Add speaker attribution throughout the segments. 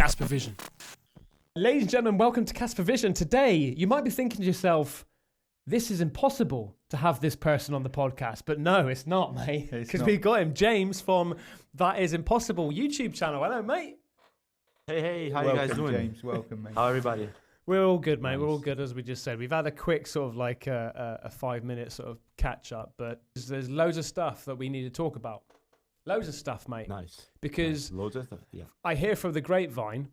Speaker 1: Caspervision. Ladies and gentlemen, welcome to Caspervision. Today, you might be thinking to yourself, this is impossible to have this person on the podcast. But no, it's not, mate. Because we've got him, James, from That Is Impossible YouTube channel. Hello, mate.
Speaker 2: Hey, how you guys doing?
Speaker 3: James, welcome, mate.
Speaker 2: How everybody?
Speaker 1: We're all good, mate.
Speaker 2: Nice.
Speaker 1: We're all good, as we just said. We've had a quick sort of like a 5-minute sort of catch up, but there's loads of stuff that we need to talk about. Loads of stuff, mate.
Speaker 2: Nice.
Speaker 1: Because
Speaker 2: loads of stuff. Yeah.
Speaker 1: I hear from the grapevine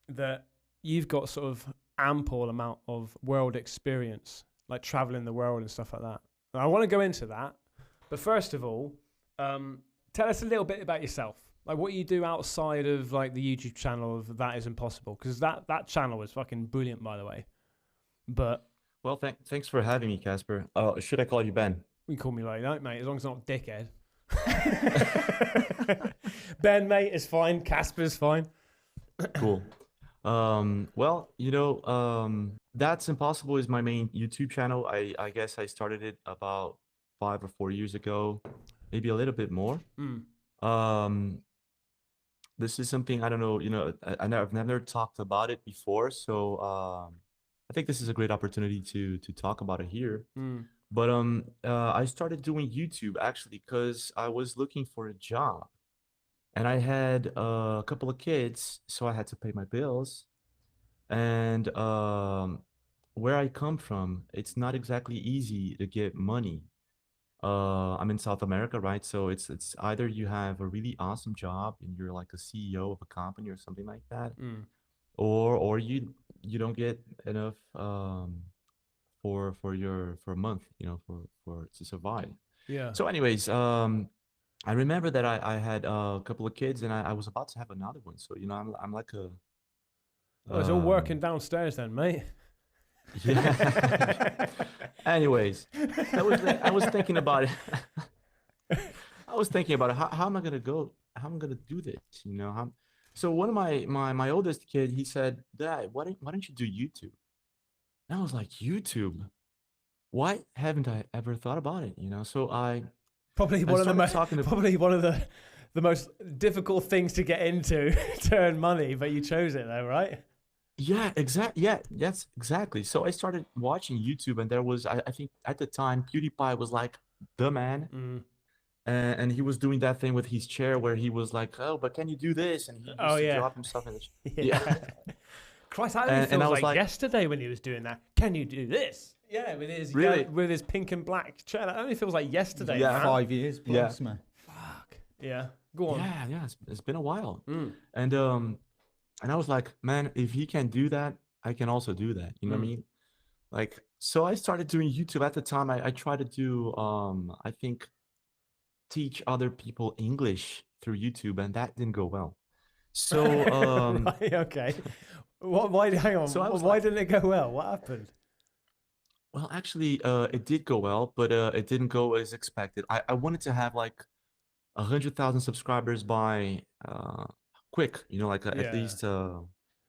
Speaker 1: that you've got sort of ample amount of world experience, like traveling the world and stuff like that. And I want to go into that, but first of all, tell us a little bit about yourself. Like what you do outside of like the YouTube channel of That Is Impossible, because that channel is fucking brilliant, by the way. But
Speaker 2: Well, thanks for having me, Casper. Should I call you Ben?
Speaker 1: you can call me like that, mate, as long as it's not dickhead. Ben, mate, is fine. Casper's fine.
Speaker 2: Cool. Well, That's Impossible is my main YouTube channel. I guess I started it about 5 or 4 years ago, maybe a little bit more. This is something I don't know. I've never talked about it before, so I think this is a great opportunity to talk about it here. But I started doing YouTube actually because I was looking for a job, and I had a couple of kids, so I had to pay my bills. And where I come from, it's not exactly easy to get money. I'm in South America, right? So it's either you have a really awesome job and you're like a CEO of a company or something like that, or you don't get enough for a month, for to survive.
Speaker 1: Yeah.
Speaker 2: So anyways, I remember that I had a couple of kids and I was about to have another one. So I'm like a
Speaker 1: Well, it's all working downstairs then, mate.
Speaker 2: yeah. Anyways, I was thinking about it. I was thinking about it. How am I gonna go? How am I gonna do this? So one of my oldest kid, he said, "Dad, why don't you do YouTube?" And I was like, YouTube? Why haven't I ever thought about it? So
Speaker 1: Probably one of the most difficult things to get into to earn money, but you chose it though, right?
Speaker 2: Yeah, exactly. Yeah, yes, exactly. So I started watching YouTube, and there was, I think at the time, PewDiePie was like the man, and he was doing that thing with his chair where he was like, "Oh, but can you do this?" And he used to drop himself in the chair. Yeah.
Speaker 1: Christ, I was like yesterday when he was doing that. Can you do this? Yeah, with his pink and black chair. That only feels like yesterday.
Speaker 3: Yeah,
Speaker 1: man.
Speaker 3: 5 years plus, man.
Speaker 1: Fuck. Yeah. Go on.
Speaker 2: Yeah. It's been a while, and I was like, man, if he can do that, I can also do that. You know what I mean? Like, so I started doing YouTube. At the time, I tried to do, I think, teach other people English through YouTube, and that didn't go well. So,
Speaker 1: right, okay. Why? Hang on. So why didn't it go well? What happened?
Speaker 2: Well, actually, it did go well, but it didn't go as expected. I wanted to have like 100,000 subscribers by quick, at least a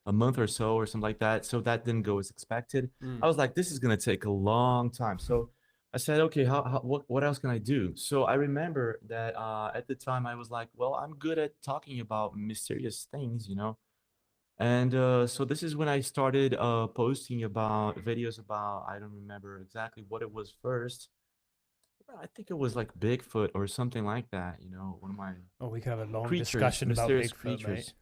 Speaker 2: month or so or something like that. So that didn't go as expected. I was like, this is gonna take a long time. So I said, okay, what else can I do? So I remember that at the time I was like, well, I'm good at talking about mysterious things, And so this is when I started posting about videos about, I don't remember exactly what it was first. I think it was like Bigfoot or something like that, one of my
Speaker 1: we could have a long discussion about Bigfoot, creatures. Mate.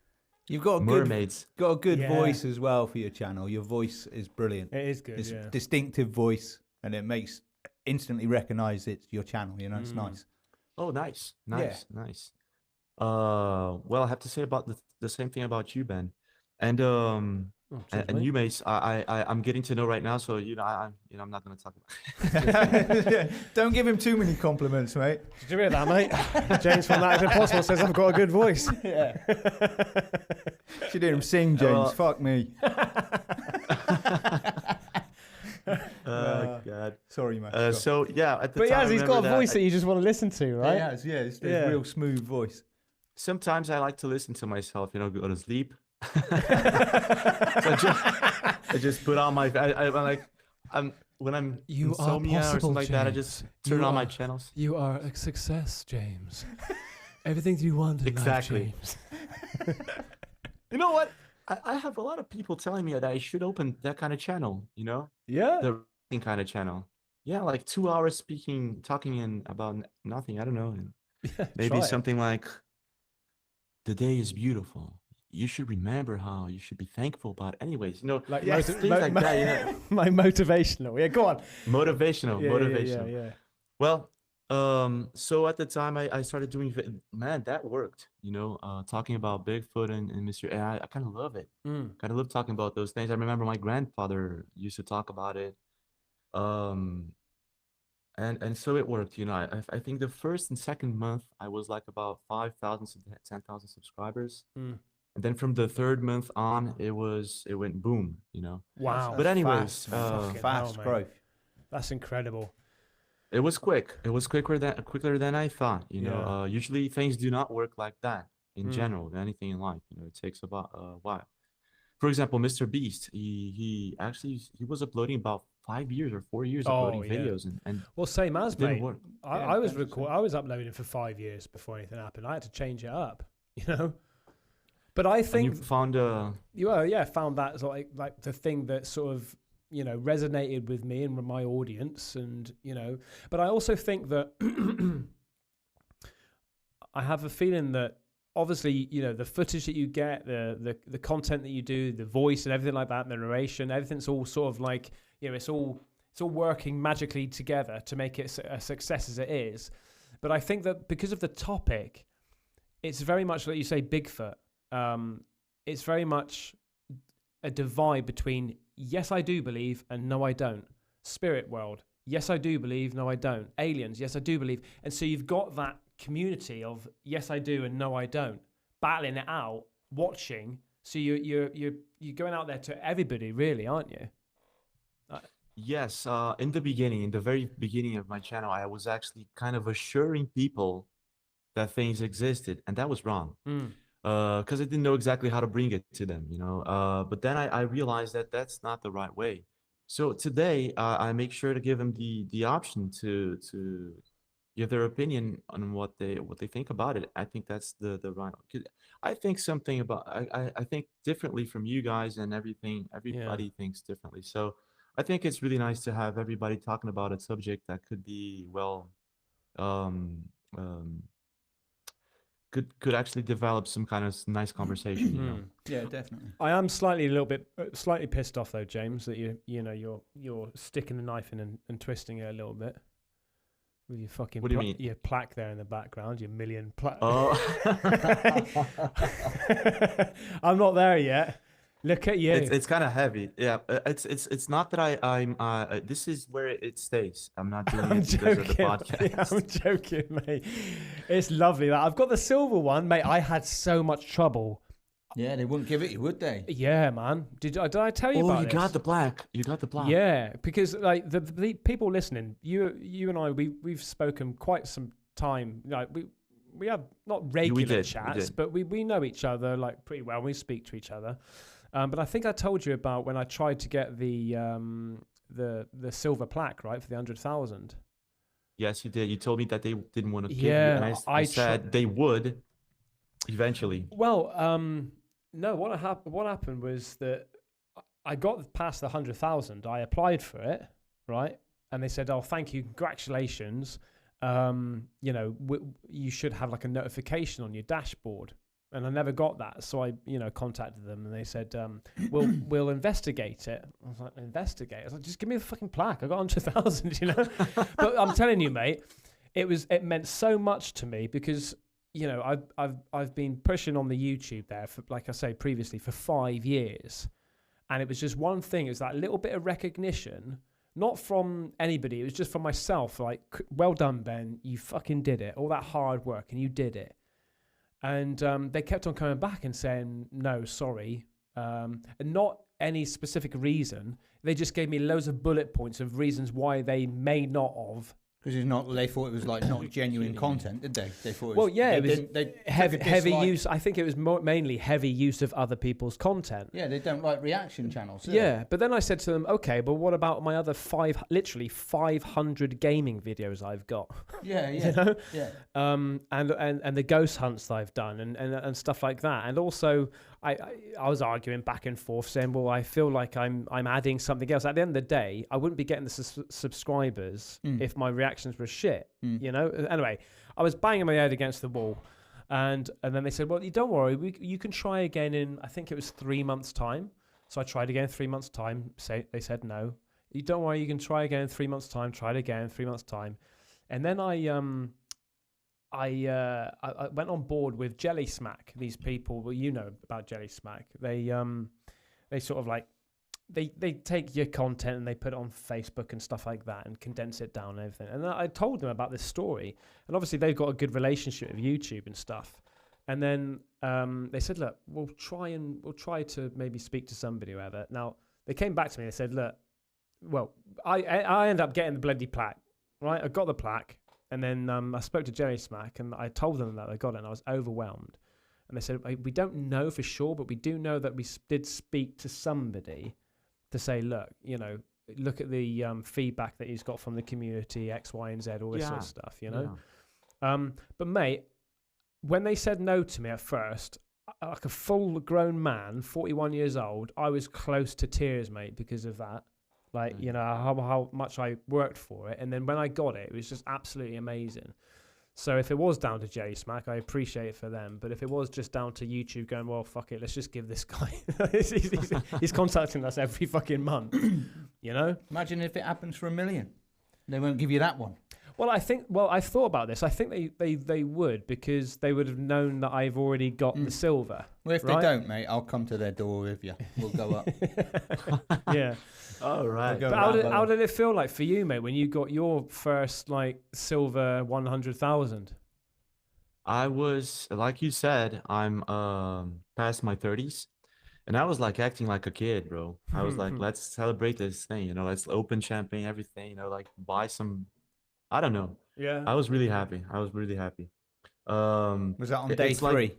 Speaker 3: You've got
Speaker 2: mermaids.
Speaker 3: Got a good voice as well for your channel. Your voice is brilliant.
Speaker 1: It is good.
Speaker 3: It's a distinctive voice, and it makes instantly recognize it's your channel. It's nice.
Speaker 2: Oh, nice. Well, I have to say about the same thing about you, Ben, and and Jaymez, I'm getting to know right now, so I'm not going to talk about it.
Speaker 3: Don't give him too many compliments, mate.
Speaker 1: Did you hear that, mate? James from That Is Impossible says I've got a good voice.
Speaker 3: Yeah. Should hear him sing, James. Fuck me.
Speaker 2: God.
Speaker 3: Sorry, mate.
Speaker 2: So yeah, at the time,
Speaker 1: he's got a voice that you just want to listen to, right?
Speaker 3: He has, yeah. It's a real smooth voice.
Speaker 2: Sometimes I like to listen to myself, go to sleep. So I just put on my when I'm insomnia or something like that, I just turn on my channels.
Speaker 1: You are a success, James. Everything you want in life, James.
Speaker 2: You know what? I have a lot of people telling me that I should open that kind of channel,
Speaker 1: Yeah.
Speaker 2: the writing kind of channel. Yeah, like 2 hours talking about nothing. I don't know. And
Speaker 1: Yeah.
Speaker 2: maybe
Speaker 1: Try it.
Speaker 2: something like, the day is beautiful. You should remember how you should be thankful about it. Anyways,
Speaker 1: Like
Speaker 2: things like that,
Speaker 1: like motivational. Yeah, go on.
Speaker 2: Motivational,
Speaker 1: Yeah,
Speaker 2: motivational.
Speaker 1: Yeah.
Speaker 2: Well, so at the time I started doing, man, that worked, talking about Bigfoot and Mr. A. I kind of love it. Kind of love talking about those things. I remember my grandfather used to talk about it. And so it worked, I think the first and second month I was like about 5,000 to 10,000 subscribers. And then from the third month on, it went boom,
Speaker 1: Wow.
Speaker 2: But anyways,
Speaker 3: fast growth.
Speaker 1: That's incredible.
Speaker 2: it was quick. It was quicker than I thought,
Speaker 1: Yeah.
Speaker 2: Usually things do not work like that in general, anything in life, it takes about a while. For example, Mr. Beast, he was uploading about 5 years or 4 years uploading videos, and
Speaker 1: well, same as
Speaker 2: it didn't
Speaker 1: mate.
Speaker 2: work.
Speaker 1: I was uploading for 5 years before anything happened. I had to change it up, But I
Speaker 2: And
Speaker 1: think
Speaker 2: you found
Speaker 1: found that as like the thing that sort of resonated with me and my audience, and But I also think that I have a feeling that obviously the footage that you get, the content that you do, the voice and everything like that, the narration, everything's all sort of like it's all working magically together to make it a success as it is. But I think that because of the topic, it's very much like you say, Bigfoot. It's very much a divide between yes, I do believe, and no, I don't. Spirit world, yes, I do believe, no, I don't. Aliens, yes, I do believe. And so you've got that community of yes, I do, and no, I don't, battling it out, watching. So you're going out there to everybody, really, aren't you?
Speaker 2: Yes, in the very beginning of my channel, I was actually kind of assuring people that things existed, and that was wrong. Because I didn't know exactly how to bring it to them, But then I realized that that's not the right way. So today, I make sure to give them the option to give their opinion on what they think about it. I think that's the right. I think something about I think differently from you guys, and everything. Everybody thinks differently. So I think it's really nice to have everybody talking about a subject that could be could actually develop some kind of nice conversation.
Speaker 3: Yeah, definitely.
Speaker 1: I am slightly pissed off though, James, that you're sticking the knife in and twisting it a little bit with your fucking
Speaker 2: what do you mean?
Speaker 1: Your plaque there in the background, your million plaque.
Speaker 2: Oh,
Speaker 1: I'm not there yet. Look at you.
Speaker 2: It's kind of heavy. Yeah, it's not that I'm. This is where it stays. I'm not doing it because of the podcast.
Speaker 1: Yeah, I'm joking, mate. It's lovely that I've got the silver one, mate. I had so much trouble.
Speaker 3: Yeah, they wouldn't give it you, would they?
Speaker 1: Yeah, man. Did I tell you about
Speaker 2: you
Speaker 1: this?
Speaker 2: got the plaque. You got the plaque.
Speaker 1: Yeah, because like the people listening, you and I, we've spoken quite some time. Like we have not regular chats, but we know each other like pretty well. We speak to each other. But I think I told you about when I tried to get the silver plaque, right, for the 100,000.
Speaker 2: Yes, you did. You told me that they didn't want to give you,
Speaker 1: Yeah,
Speaker 2: and I said they would eventually.
Speaker 1: Well, no. What happened was that I got past the 100,000. I applied for it, right, and they said, "Oh, thank you, congratulations. You should have like a notification on your dashboard." And I never got that, so I, contacted them, and they said, "We'll investigate it." I was like, "Investigate?" I was like, "Just give me the fucking plaque. I got 100,000, But I'm telling you, mate, it meant so much to me because I've been pushing on the YouTube there for, like I say previously, for 5 years, and it was just one thing. It was that little bit of recognition, not from anybody. It was just from myself. Like, well done, Ben. You fucking did it. All that hard work, and you did it. And they kept on coming back and saying, no, sorry. And not any specific reason. They just gave me loads of bullet points of reasons why they may not have. Because
Speaker 3: they thought it was like not genuine content, did they? They thought it was,
Speaker 1: well, yeah, it was heavy use. I think it was mainly heavy use of other people's content.
Speaker 3: Yeah, they don't like reaction channels.
Speaker 1: Yeah, but then I said to them, okay, but what about my other 500 gaming videos I've got?
Speaker 3: Yeah.
Speaker 1: Yeah. And the ghost hunts that I've done and stuff like that. And also, I was arguing back and forth, saying, well, I feel like I'm adding something else. At the end of the day, I wouldn't be getting the subscribers if my reactions were shit. You know. Anyway, I was banging my head against the wall, and then they said, well, you don't worry, you can try again in, I think it was 3 months' time. So I tried again in 3 months' time. They said no. You don't worry, you can try again in 3 months' time. Try it again in 3 months' time, and then I went on board with Jelly Smack. These people, well, you know about Jelly Smack. They sort of like they take your content and they put it on Facebook and stuff like that and condense it down and everything. And I told them about this story, and obviously they've got a good relationship with YouTube and stuff. And then they said, look, we'll try to maybe speak to somebody or whatever. Now they came back to me and they said, look, well, I ended up getting the bloody plaque, right? I got the plaque. And then I spoke to Jerry Smack and I told them that I got it and I was overwhelmed. And they said, we don't know for sure, but we do know that we did speak to somebody to say, look, you know, look at the feedback that he's got from the community, X, Y, and Z, all this sort of stuff, you know. Yeah. But mate, when they said no to me at first, like a full-grown man, 41 years old, I was close to tears, mate, because of that. Like, you know, how much I worked for it. And then when I got it, it was just absolutely amazing. So if it was down to Jerry Smack, I appreciate it for them. But if it was just down to YouTube going, well, fuck it, let's just give this guy... he's contacting us every fucking month, you know?
Speaker 3: Imagine if it happens for 1 million. They won't give you that one.
Speaker 1: Well, I thought about this. I think they would, because they would have known that I've already got the silver.
Speaker 3: Well, if they don't, mate, I'll come to their door with you. We'll go up.
Speaker 1: Yeah.
Speaker 2: All right.
Speaker 1: But how did it feel like for you, mate, when you got your first like silver 100,000?
Speaker 2: I was, like you said, I'm past my 30s, and I was like acting like a kid, bro. I was like, let's celebrate this thing, you know, let's open champagne, everything, you know, like buy some. I don't know.
Speaker 1: Yeah.
Speaker 2: I was really happy.
Speaker 3: Was that on day 3?
Speaker 2: Like,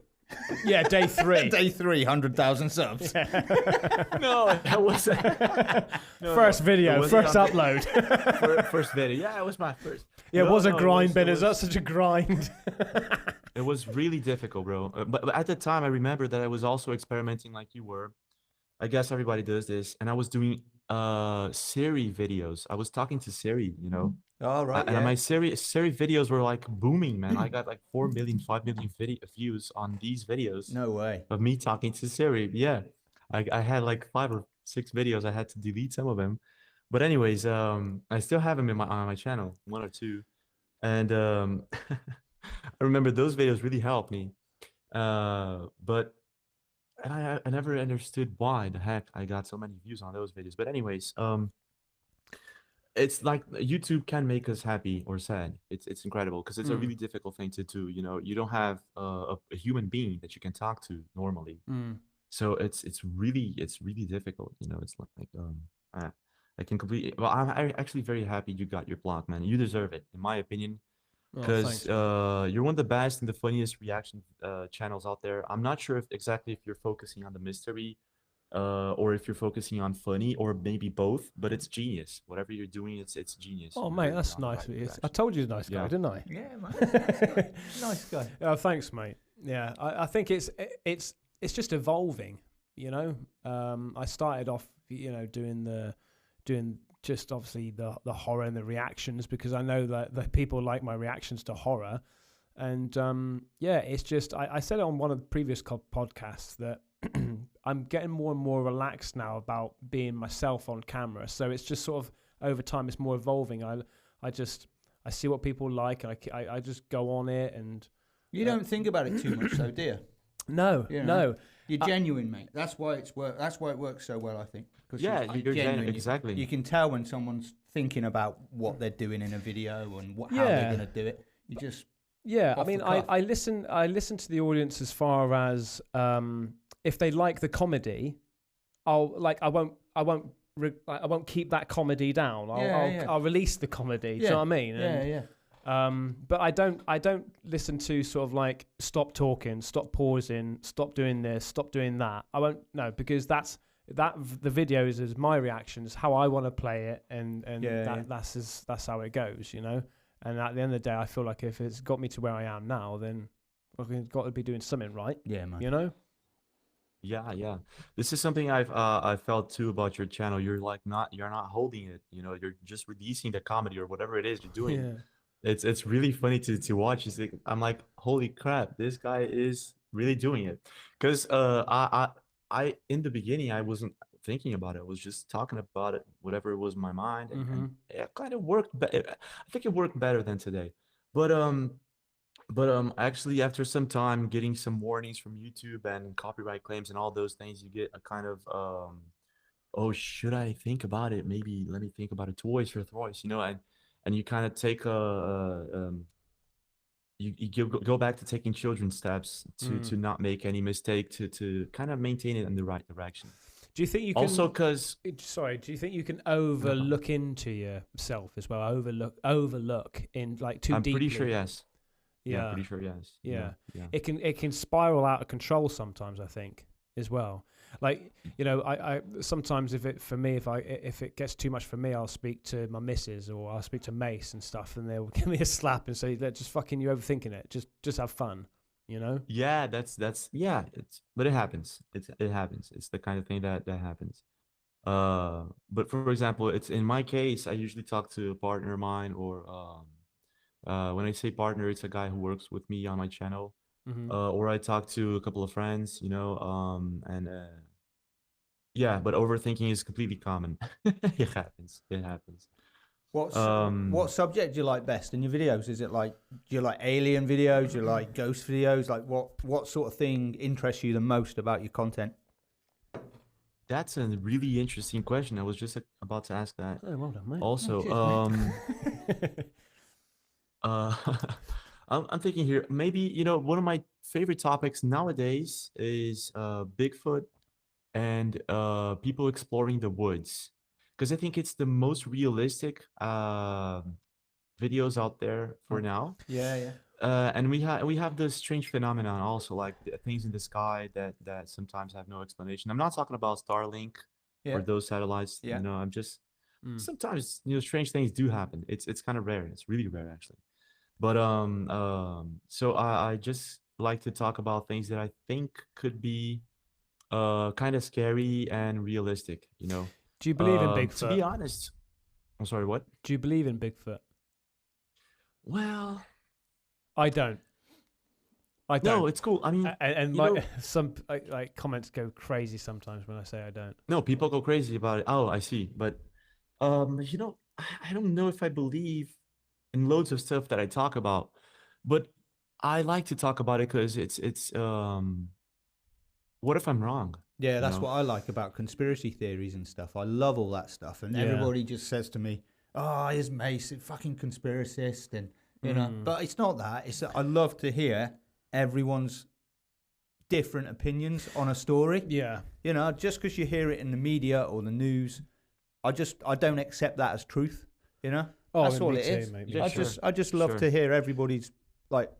Speaker 1: yeah, day 3.
Speaker 3: Day 3, 100,000 subs.
Speaker 2: No, that was
Speaker 1: first video, first upload.
Speaker 2: First video. Yeah, it was my first.
Speaker 1: Yeah, it was a grind, Ben. Is that such a grind?
Speaker 2: It was really difficult, bro. But at the time, I remember that I was also experimenting like you were. I guess everybody does this. And I was doing Siri videos. I was talking to Siri, you know.
Speaker 3: Oh, right.
Speaker 2: And my Siri videos were like booming, man. I got like 4 million, 5 million views on these videos.
Speaker 3: No way.
Speaker 2: Of me talking to Siri. Yeah. I had like 5 or 6 videos. I had to delete some of them. But anyways, I still have them on my channel, 1 or 2. And I remember those videos really helped me. But I never understood why the heck I got so many views on those videos. But anyways, it's like YouTube can make us happy or sad. It's incredible because it's a really difficult thing to do. You know, you don't have a human being that you can talk to normally. So it's really difficult. You know, it's like I can completely. Well, I'm actually very happy you got your block, man. You deserve it, in my opinion, because you're one of the best and the funniest reaction channels out there. I'm not sure if you're focusing on the mystery. Or if you're focusing on funny, or maybe both, but it's genius. Whatever you're doing, it's genius.
Speaker 1: Oh, mate, that's nice. I told you he's a nice guy, didn't I?
Speaker 3: Yeah, man. Nice guy.
Speaker 1: Oh, thanks, mate. Yeah, I think it's just evolving. You know, I started off, you know, doing just obviously the horror and the reactions, because I know that people like my reactions to horror, and yeah, it's just I said it on one of the previous podcasts that I'm getting more and more relaxed now about being myself on camera. So it's just sort of over time, it's more evolving. I see what people like, and I just go on it. And
Speaker 3: you don't think about it too much, though, do you?
Speaker 1: No,
Speaker 3: you know,
Speaker 1: no.
Speaker 3: You're genuine, mate. That's why That's why it works so well, I think.
Speaker 2: Yeah, you're genuine. Exactly.
Speaker 3: You can tell when someone's thinking about what they're doing in a video and how they're going to do it. You just
Speaker 1: I mean, I listen to the audience as far as if they like the comedy, I won't keep that comedy down. I'll release the comedy. Do you know what I mean? But I don't listen to sort of like stop talking, stop pausing, stop doing this, stop doing that. I won't, no, because the videos is my reactions, how I want to play it, and that's how it goes, you know. And at the end of the day, I feel like if it's got me to where I am now, then I've got to be doing something right.
Speaker 3: Yeah, man.
Speaker 1: You know.
Speaker 2: Yeah. This is something I felt too about your channel. You're not holding it. You're just releasing the comedy or whatever it is you're doing.
Speaker 1: Yeah.
Speaker 2: It's really funny to watch. I'm like, holy crap, this guy is really doing it. Because I in the beginning I wasn't thinking about it. I was just talking about it, whatever was in my mind, and it kind of worked. I think it worked better than today. But actually, after some time, getting some warnings from YouTube and copyright claims and all those things, you get a kind of oh, should I think about it? Maybe let me think about it twice or thrice, and you kind of take you go back to taking children's steps to not make any mistake, to kind of maintain it in the right direction.
Speaker 1: Do you think you can
Speaker 2: Also, because
Speaker 1: do you think you can overlook into yourself as well? Overlook in like too
Speaker 2: I'm
Speaker 1: deeply?
Speaker 2: pretty sure yes.
Speaker 1: Yeah.
Speaker 2: I'm pretty sure yes.
Speaker 1: Yeah.
Speaker 2: Yeah.
Speaker 1: It can spiral out of control sometimes, I think, as well. Like, I sometimes if it gets too much for me, I'll speak to my missus or I'll speak to Mace and stuff, and they'll give me a slap and say, just fucking, you overthinking it. Just have fun,
Speaker 2: Yeah, but it happens. It happens. It's the kind of thing that happens. But for example, it's in my case, I usually talk to a partner of mine, or when I say partner, it's a guy who works with me on my channel. Or I talk to a couple of friends, and yeah, but overthinking is completely common. It happens. It happens.
Speaker 3: What subject do you like best in your videos? Is it like, do you like alien videos? Do you like ghost videos? Like what sort of thing interests you the most about your content?
Speaker 2: That's a really interesting question. I was just about to ask that.
Speaker 1: Oh, well done, mate.
Speaker 2: Also, I'm thinking here, maybe, one of my favorite topics nowadays is Bigfoot and people exploring the woods, because I think it's the most realistic videos out there for now.
Speaker 3: Yeah.
Speaker 2: And we have this strange phenomenon also, like things in the sky that sometimes have no explanation. I'm not talking about Starlink or those satellites.
Speaker 3: Yeah.
Speaker 2: I'm just sometimes strange things do happen. It's kind of rare. It's really rare actually. But so I just like to talk about things that I think could be kind of scary and realistic.
Speaker 1: Do you believe in Bigfoot?
Speaker 2: To be honest, I'm sorry. What?
Speaker 1: Do you believe in Bigfoot?
Speaker 2: Well,
Speaker 1: I don't.
Speaker 2: No, it's cool. I mean,
Speaker 1: and some like comments go crazy sometimes when I say I don't.
Speaker 2: No, people go crazy about it. Oh, I see. But I don't know if I believe in loads of stuff that I talk about, but I like to talk about it because it's what if I'm wrong?
Speaker 3: Yeah, that's what I like about conspiracy theories and stuff. I love all that stuff, and everybody just says to me, "Oh, here's Mace, a fucking conspiracist," and But it's not that. It's that I love to hear everyone's different opinions on a story.
Speaker 1: Yeah,
Speaker 3: just because you hear it in the media or the news, I don't accept that as truth.
Speaker 1: Oh,
Speaker 3: that's all it
Speaker 1: too,
Speaker 3: is.
Speaker 1: Mate,
Speaker 3: I just love to hear everybody's like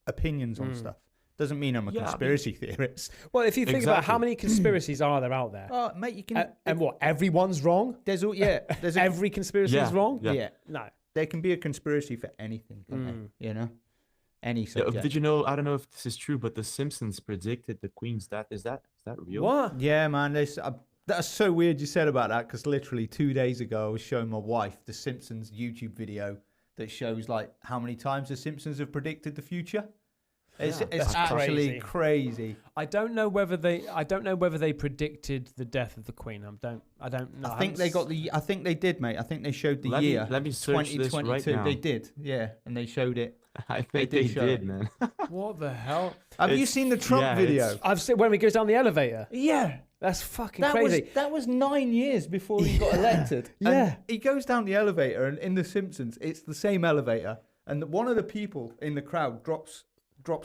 Speaker 3: opinions on stuff. Doesn't mean I'm a conspiracy theorist.
Speaker 1: Well, if you think about how many conspiracies are there out there,
Speaker 3: oh mate, you can
Speaker 1: and what, everyone's wrong?
Speaker 3: There's
Speaker 1: every conspiracy is wrong.
Speaker 3: Yeah,
Speaker 1: no,
Speaker 3: there can be a conspiracy for anything. Any subject.
Speaker 2: Did you know? I don't know if this is true, but The Simpsons predicted the Queen's death. Is that real?
Speaker 1: What?
Speaker 3: Yeah, man. That's so weird you said about that, because literally 2 days ago I was showing my wife the Simpsons YouTube video that shows like how many times the Simpsons have predicted the future. It's actually crazy.
Speaker 1: I don't know whether they predicted the death of the Queen. I don't know.
Speaker 3: I think they did, mate. I think they showed the year.
Speaker 2: Let me search this right now.
Speaker 3: They did, yeah, and they showed it.
Speaker 2: I think they did, man.
Speaker 1: What the hell?
Speaker 3: Have you seen the Trump video?
Speaker 1: I've seen when he goes down the elevator.
Speaker 3: Yeah.
Speaker 1: That's fucking crazy.
Speaker 3: That was 9 years before he got elected.
Speaker 1: Yeah.
Speaker 3: And he goes down the elevator, and in The Simpsons, it's the same elevator, and one of the people in the crowd drops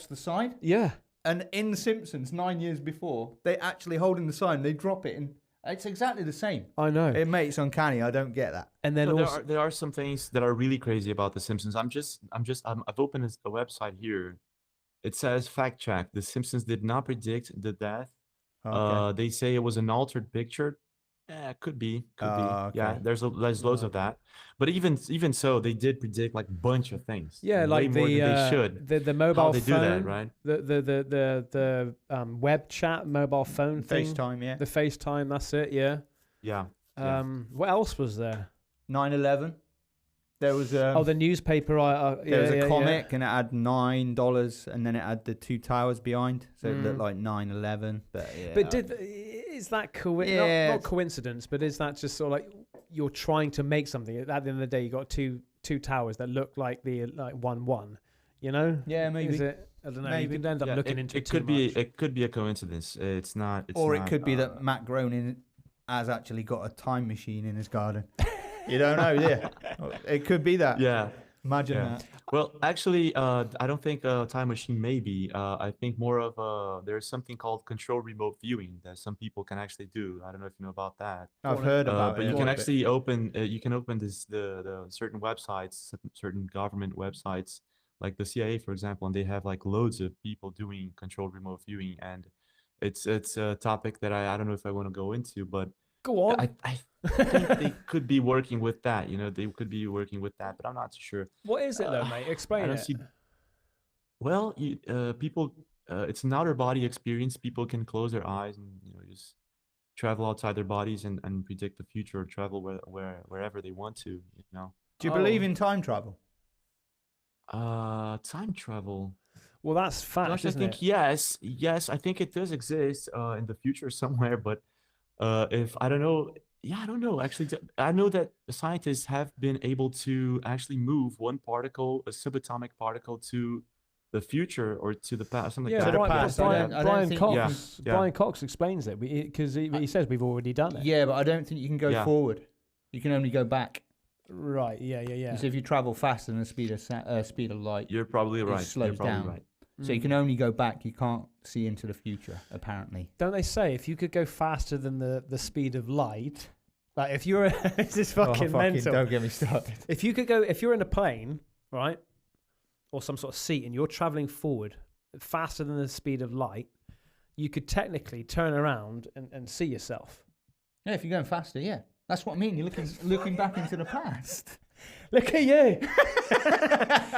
Speaker 3: the sign.
Speaker 1: Yeah.
Speaker 3: And in The Simpsons, 9 years before, they actually holding the sign, they drop it, and it's exactly the same.
Speaker 1: I know.
Speaker 3: It's uncanny. I don't get that.
Speaker 1: And then
Speaker 2: there are some things that are really crazy about The Simpsons. I've opened a website here. It says fact check: The Simpsons did not predict the death. Okay. They say it was an altered picture. Yeah, could be.
Speaker 3: Okay.
Speaker 2: Yeah, there's loads of that. But even so, they did predict like a bunch of things.
Speaker 1: Yeah,
Speaker 2: way
Speaker 1: like
Speaker 2: more than they should.
Speaker 1: the
Speaker 2: How
Speaker 1: mobile
Speaker 2: they
Speaker 1: phone,
Speaker 2: do that, right?
Speaker 1: the web chat mobile phone thing,
Speaker 3: FaceTime, yeah.
Speaker 1: the FaceTime. That's it. Yeah.
Speaker 2: Yeah.
Speaker 1: What else was there?
Speaker 3: 9/11. There was
Speaker 1: the newspaper.
Speaker 3: there was a comic and it had $9 and then it had the two towers behind, so it looked like 9/11. But yeah.
Speaker 1: But is that not coincidence? But is that just sort of like you're trying to make something? At the end of the day, you got two towers that look like the 1-1. You know?
Speaker 3: Yeah, maybe.
Speaker 1: Is it? I don't know.
Speaker 3: Maybe.
Speaker 1: You can end up looking into it too much.
Speaker 2: It could be a coincidence. It's not.
Speaker 3: Or it could be that Matt Groening has actually got a time machine in his garden. You don't know, yeah. It could be that.
Speaker 2: Yeah.
Speaker 3: Imagine that.
Speaker 2: Well, actually, I don't think a time machine maybe. I think more of there's something called control remote viewing that some people can actually do. I don't know if you know about that.
Speaker 3: I've heard about
Speaker 2: but
Speaker 3: it.
Speaker 2: you can actually open the certain websites, certain government websites, like the CIA, for example, and they have like loads of people doing control remote viewing, and it's a topic that I don't know if I want to go into, but
Speaker 1: Go on.
Speaker 2: I think they could be working with that. You know, they could be working with that, but I'm not sure.
Speaker 1: What is it though, mate? Explain
Speaker 2: I don't
Speaker 1: it.
Speaker 2: see. Well, people, it's an outer body experience. People can close their eyes and just travel outside their bodies and predict the future or travel wherever they want to. You know.
Speaker 3: Do you believe in time travel?
Speaker 2: Time travel.
Speaker 1: Well, that's fact.
Speaker 2: Gosh, I think yes. I think it does exist in the future somewhere, but if I don't know. Yeah, I don't know. Actually, I know that scientists have been able to actually move one particle, a subatomic particle, to the future or to the past, something like that.
Speaker 1: Brian Cox explains it because he says we've already done it.
Speaker 3: Yeah, but I don't think you can go forward. You can only go back.
Speaker 1: Right. Yeah.
Speaker 3: So if you travel faster than the speed of light,
Speaker 2: you're probably right.
Speaker 3: It slows down. Right. So you can only go back. You can't see into the future, apparently.
Speaker 1: Don't they say if you could go faster than the speed of light, like if you're this is fucking mental.
Speaker 3: Don't get me started.
Speaker 1: If you're in a plane, right, or some sort of seat, and you're traveling forward faster than the speed of light, you could technically turn around and see yourself.
Speaker 3: Yeah, if you're going faster, yeah. That's what I mean. You're looking back into the past.
Speaker 1: Look at you.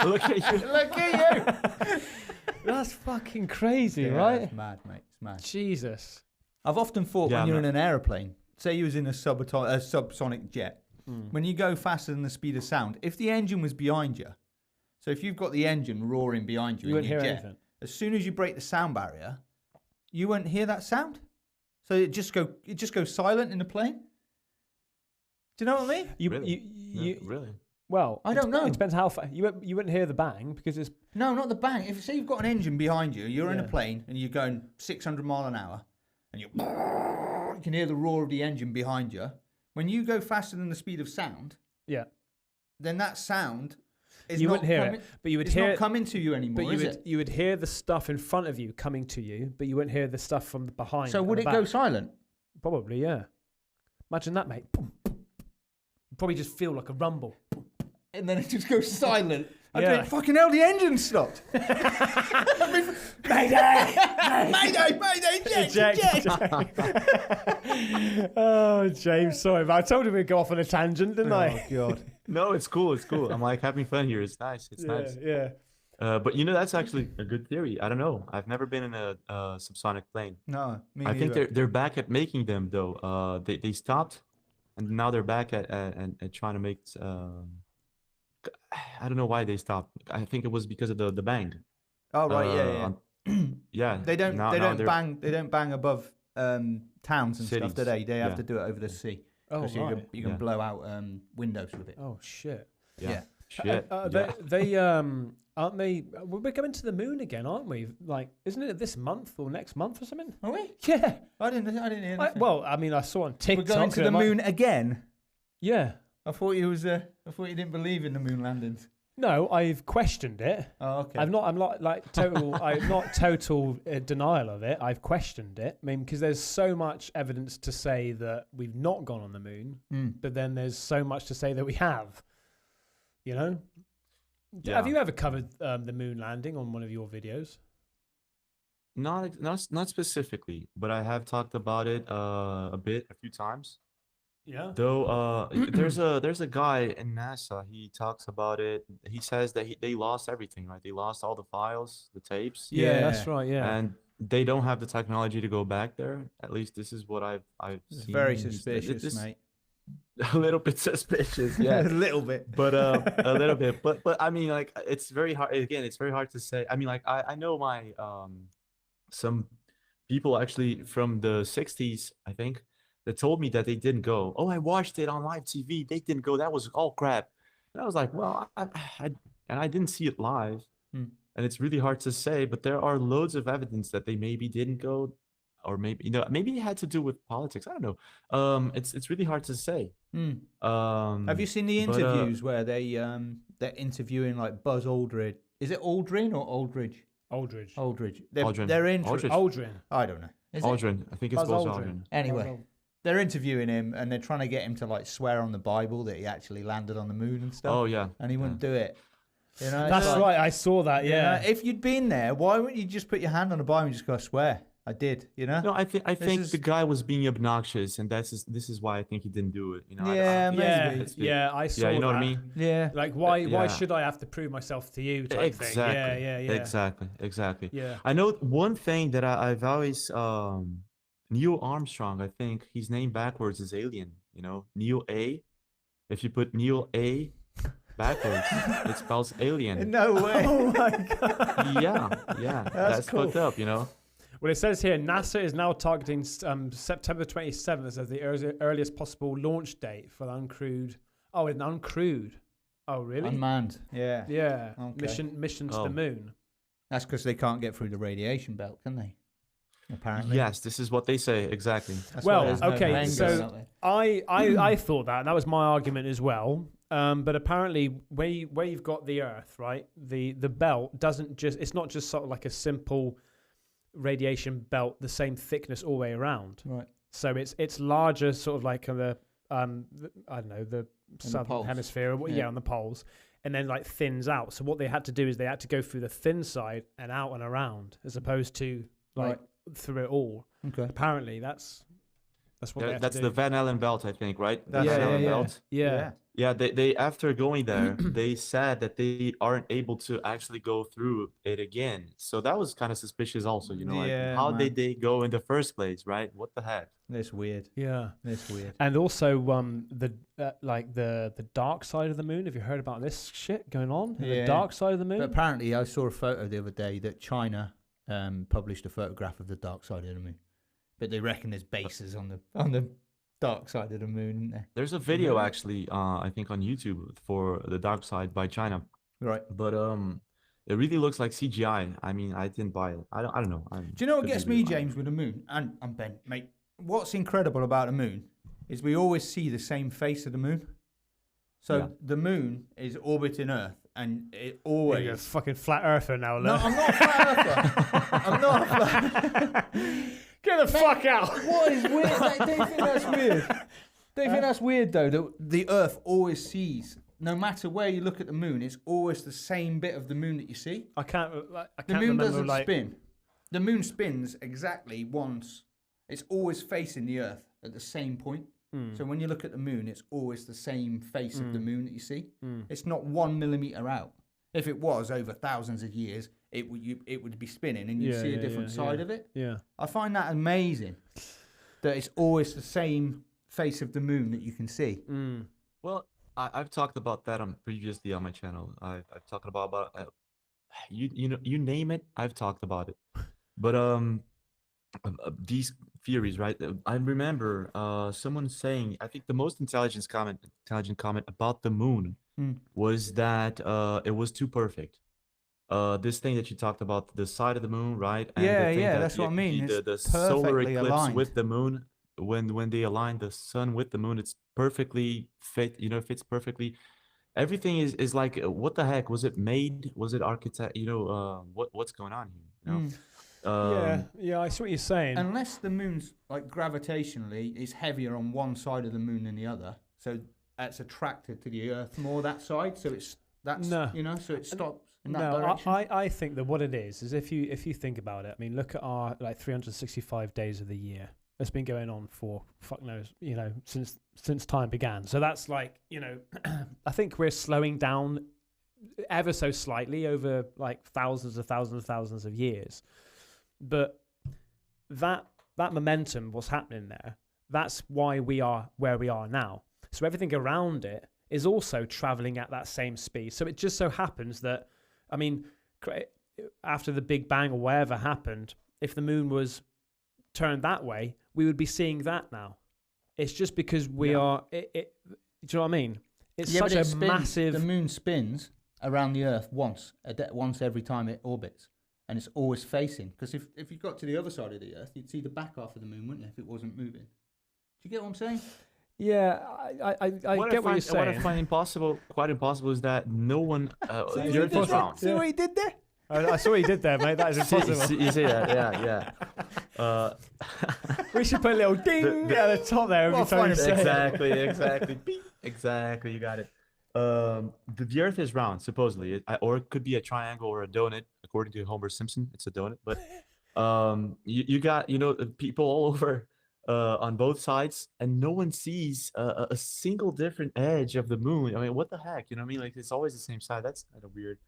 Speaker 2: Look at you.
Speaker 3: Look at you.
Speaker 1: That's fucking crazy,
Speaker 3: yeah,
Speaker 1: right?
Speaker 3: It's mad, mate. It's mad.
Speaker 1: Jesus.
Speaker 3: I've often thought when you're in an aeroplane, say you was in a subsonic jet, when you go faster than the speed of sound, if the engine was behind you, so if you've got the engine roaring behind you in your jet, anything. As soon as you break the sound barrier, you won't hear that sound. So it just goes silent in the plane. Do you know what I mean?
Speaker 2: Really?
Speaker 1: Well,
Speaker 3: I don't know.
Speaker 1: It depends how far. You wouldn't hear the bang because it's...
Speaker 3: No, not the bang. If say you've got an engine behind you, you're in a plane and you're going 600 mile an hour and you can hear the roar of the engine behind you. When you go faster than the speed of sound, then that sound is
Speaker 1: you wouldn't hear it, but you would hear
Speaker 3: not coming to you anymore.
Speaker 1: But you would hear the stuff in front of you coming to you, but you wouldn't hear the stuff from behind.
Speaker 3: So would it go silent?
Speaker 1: Probably, yeah. Imagine that, mate. You probably just feel like a rumble.
Speaker 3: And then it just goes silent. I think, fucking hell, the engine stopped. Mayday! Mayday! Jet!
Speaker 1: Oh, James, sorry, but I told him we'd go off on a tangent, didn't I?
Speaker 3: Oh, God.
Speaker 2: No, it's cool. I'm like having fun here. It's nice. It's nice.
Speaker 1: Yeah.
Speaker 2: But that's actually a good theory. I don't know. I've never been in a subsonic plane.
Speaker 3: No, me
Speaker 2: I
Speaker 3: neither.
Speaker 2: think they're back at making them though. They stopped, and now they're back at trying to make. I don't know why they stopped. I think it was because of the bang.
Speaker 3: Oh right,
Speaker 2: yeah.
Speaker 3: They don't bang above towns and
Speaker 2: cities.
Speaker 3: stuff, do they? They have to do it over the sea.
Speaker 1: Oh,
Speaker 3: right. You can blow out windows with it.
Speaker 1: Oh shit.
Speaker 2: Yeah. Shit.
Speaker 1: They aren't they? We're going to the moon again, aren't we? Like, isn't it this month or next month or something?
Speaker 3: Are we?
Speaker 1: Yeah.
Speaker 3: I didn't hear anything.
Speaker 1: I saw on TikTok.
Speaker 3: We're going to the moon again.
Speaker 1: Yeah.
Speaker 3: I thought you didn't believe in the moon landings.
Speaker 1: No, I've questioned it.
Speaker 3: Oh, okay.
Speaker 1: I'm not like total. I'm not total denial of it. I've questioned it. I mean, because there's so much evidence to say that we've not gone on the moon, but then there's so much to say that we have. You know. Yeah. Have you ever covered the moon landing on one of your videos?
Speaker 2: Not specifically, but I have talked about it a few times.
Speaker 1: Yeah.
Speaker 2: Though there's a guy in NASA. He talks about it. He says that they lost everything, right? They lost all the files, the tapes,
Speaker 1: Yeah, that's right. Yeah.
Speaker 2: and they don't have the technology to go back there. At least this is what I've
Speaker 3: It's
Speaker 2: seen.
Speaker 3: very suspicious, mate.
Speaker 2: A little bit suspicious, yeah.
Speaker 3: A little bit,
Speaker 2: but a little bit. But I mean, like, it's very hard. Again, it's very hard to say. I mean, like, I know my some people actually from the '60s, I think, that told me that they didn't go. Oh, I watched it on live TV. They didn't go. That was all crap. And I was like, well, and I didn't see it live, and it's really hard to say. But there are loads of evidence that they maybe didn't go, or maybe maybe it had to do with politics. I don't know. It's really hard to say.
Speaker 3: Have you seen the interviews where they're interviewing like Buzz Aldrin? Is it Aldrin or Aldridge?
Speaker 1: Aldridge.
Speaker 3: They're in
Speaker 1: Aldrin.
Speaker 3: I don't know.
Speaker 2: Aldrin. I think it's Buzz Aldrin.
Speaker 3: Anyway, they're interviewing him and they're trying to get him to like swear on the Bible that he actually landed on the moon and stuff.
Speaker 2: Oh yeah.
Speaker 3: And he wouldn't do it. You know,
Speaker 1: that's like, right. I saw that. Yeah.
Speaker 3: If you'd been there, why wouldn't you just put your hand on the Bible and just go, I swear I did? You know.
Speaker 2: No, I think the guy was being obnoxious, and this is why I think he didn't do it. You know.
Speaker 3: Yeah, maybe.
Speaker 1: Yeah, I saw.
Speaker 2: Yeah, you know
Speaker 1: that.
Speaker 2: what I mean.
Speaker 3: Yeah.
Speaker 1: Like why should I have to prove myself to you? Type
Speaker 2: Exactly.
Speaker 1: Thing. Yeah.
Speaker 2: Exactly.
Speaker 1: Yeah.
Speaker 2: I know one thing that I've always Neil Armstrong. I think his name backwards is alien. You know, Neil A. If you put Neil A. backwards, it spells alien.
Speaker 3: No way.
Speaker 1: Oh my god.
Speaker 2: Yeah.
Speaker 1: That's cool.
Speaker 2: Fucked up. You know.
Speaker 1: Well, it says here, NASA is now targeting September 27th as the earliest possible launch date for the uncrewed. Oh, an uncrewed. Oh, really?
Speaker 3: Unmanned. Yeah.
Speaker 1: Yeah.
Speaker 3: Okay.
Speaker 1: Mission to the moon.
Speaker 3: That's because they can't get through the radiation belt, can they? Apparently.
Speaker 2: Yes, this is what they say exactly.
Speaker 1: Well, okay. So I thought that. That was my argument as well. But apparently, where you've got the Earth, right? The belt doesn't just. It's not just sort of like a simple radiation belt, the same thickness all the way around.
Speaker 3: Right.
Speaker 1: So it's larger, sort of like the I don't know, the southern hemisphere, on the poles, and then like thins out. So what they had to do is they had to go through the thin side and out and around, as opposed to like through it all.
Speaker 3: Okay.
Speaker 1: Apparently, that's what
Speaker 2: that's the Van Allen belt, I think, right?
Speaker 3: That's
Speaker 2: Van Allen belt.
Speaker 1: Yeah.
Speaker 2: Yeah, they after going there, they said that they aren't able to actually go through it again. So that was kind of suspicious also, you know, like how did they go in the first place, right? What the heck?
Speaker 3: That's weird.
Speaker 1: Yeah.
Speaker 3: That's weird.
Speaker 1: And also the dark side of the moon. Have you heard about this shit going on?
Speaker 3: Yeah.
Speaker 1: The dark side of the moon?
Speaker 3: But apparently I saw a photo the other day that China published a photograph of the dark side of the moon. But they reckon there's bases on the dark side of the moon, isn't there?
Speaker 2: There's a video actually, I think on YouTube for the dark side by China.
Speaker 3: Right.
Speaker 2: But it really looks like CGI. I mean, I didn't buy it. I don't know.
Speaker 3: Do you know what gets me, James, with the moon? And Ben, mate, what's incredible about the moon is we always see the same face of the moon. So the moon is orbiting Earth, and it always...
Speaker 1: You're a fucking flat earther now, look.
Speaker 3: No, I'm not a flat earther. I'm not a flat
Speaker 1: Get the fuck out!
Speaker 3: What is weird? Don't you think that's weird? Don't you think that's weird, though, that the Earth always sees, no matter where you look at the moon, it's always the same bit of the moon that you see?
Speaker 1: I can't
Speaker 3: the moon
Speaker 1: remember,
Speaker 3: doesn't spin. The moon spins exactly once. It's always facing the Earth at the same point. So when you look at the moon, it's always the same face of the moon that you see. It's not 1 millimeter out. If it was over thousands of years, it would be spinning, and you'd see a different side of it.
Speaker 1: Yeah,
Speaker 3: I find that amazing. That it's always the same face of the moon that you can see.
Speaker 2: Well, I've talked about that previously on my channel. I've talked about you name it, I've talked about it. But these theories, right? I remember someone saying, I think the most intelligent comment about the moon was that it was too perfect. This thing that you talked about, the side of the moon, right? And
Speaker 3: that's what I mean.
Speaker 2: The solar eclipse
Speaker 3: aligned
Speaker 2: with the moon, when they align the sun with the moon, it's perfectly fit. You know, fits perfectly. Everything is like, what the heck? Was it made? Was it architect? You know, what's going on here? You know?
Speaker 1: Yeah, I see what you're saying.
Speaker 3: Unless the moon's like gravitationally is heavier on one side of the moon than the other, so it's attracted to the Earth more that side. So so it stops in that direction.
Speaker 1: I think that what it is if you think about it. I mean, look at our like 365 days of the year, that's been going on for fuck knows, since time began. So that's like, I think we're slowing down ever so slightly over like thousands of years. But that momentum, what's happening there, that's why we are where we are now. So everything around it is also traveling at that same speed. So it just so happens that, I mean, after the Big Bang or whatever happened, if the moon was turned that way, we would be seeing that now. It's just because we are. Do you know what I mean? It's such a massive.
Speaker 3: The moon spins around the Earth once every time it orbits, and it's always facing. Because if you got to the other side of the Earth, you'd see the back half of the moon, wouldn't you? If it wasn't moving. Do you get what I'm saying?
Speaker 1: Yeah, I get what you're saying.
Speaker 2: What I find quite impossible, is that no one.
Speaker 3: See what he did there?
Speaker 1: I saw what you did there, mate. That is impossible.
Speaker 2: You see that? Yeah.
Speaker 1: We should put a little ding at the top there every time you say
Speaker 2: Exactly. Exactly. You got it. The Earth is round, supposedly, or it could be a triangle or a donut. According to Homer Simpson, it's a donut. But you got people all over on both sides, and no one sees a single different edge of the moon. I mean, what the heck? You know what I mean? Like, it's always the same side. That's kind of weird.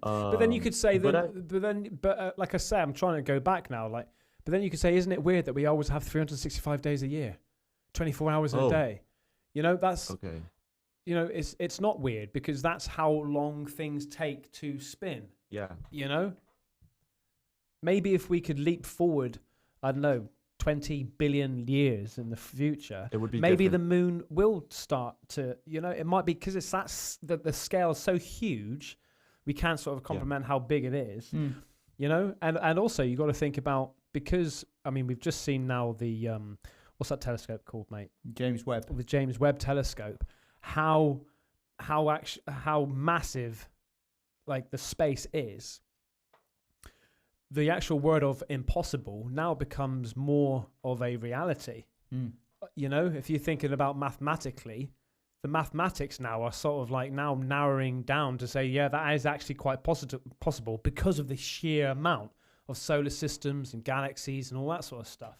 Speaker 1: But then you could say that. Like I say, I'm trying to go back now. But then you could say, isn't it weird that we always have 365 days a year, 24 hours in a day? That's
Speaker 2: okay.
Speaker 1: It's not weird, because that's how long things take to spin.
Speaker 2: Yeah.
Speaker 1: Maybe if we could leap forward, I don't know, 20 billion years in the future,
Speaker 2: it would be
Speaker 1: maybe
Speaker 2: different.
Speaker 1: the moon will start to. It might be because it's the scale is so huge. We can't sort of comprehend how big it is, and also you got to think about, because I mean we've just seen now the what's that telescope called, mate?
Speaker 3: James Webb.
Speaker 1: The James Webb telescope. How massive, like, the space is. The actual word of impossible now becomes more of a reality. If you're thinking about mathematically. The mathematics now are sort of like now narrowing down to say, that is actually quite possible because of the sheer amount of solar systems and galaxies and all that sort of stuff.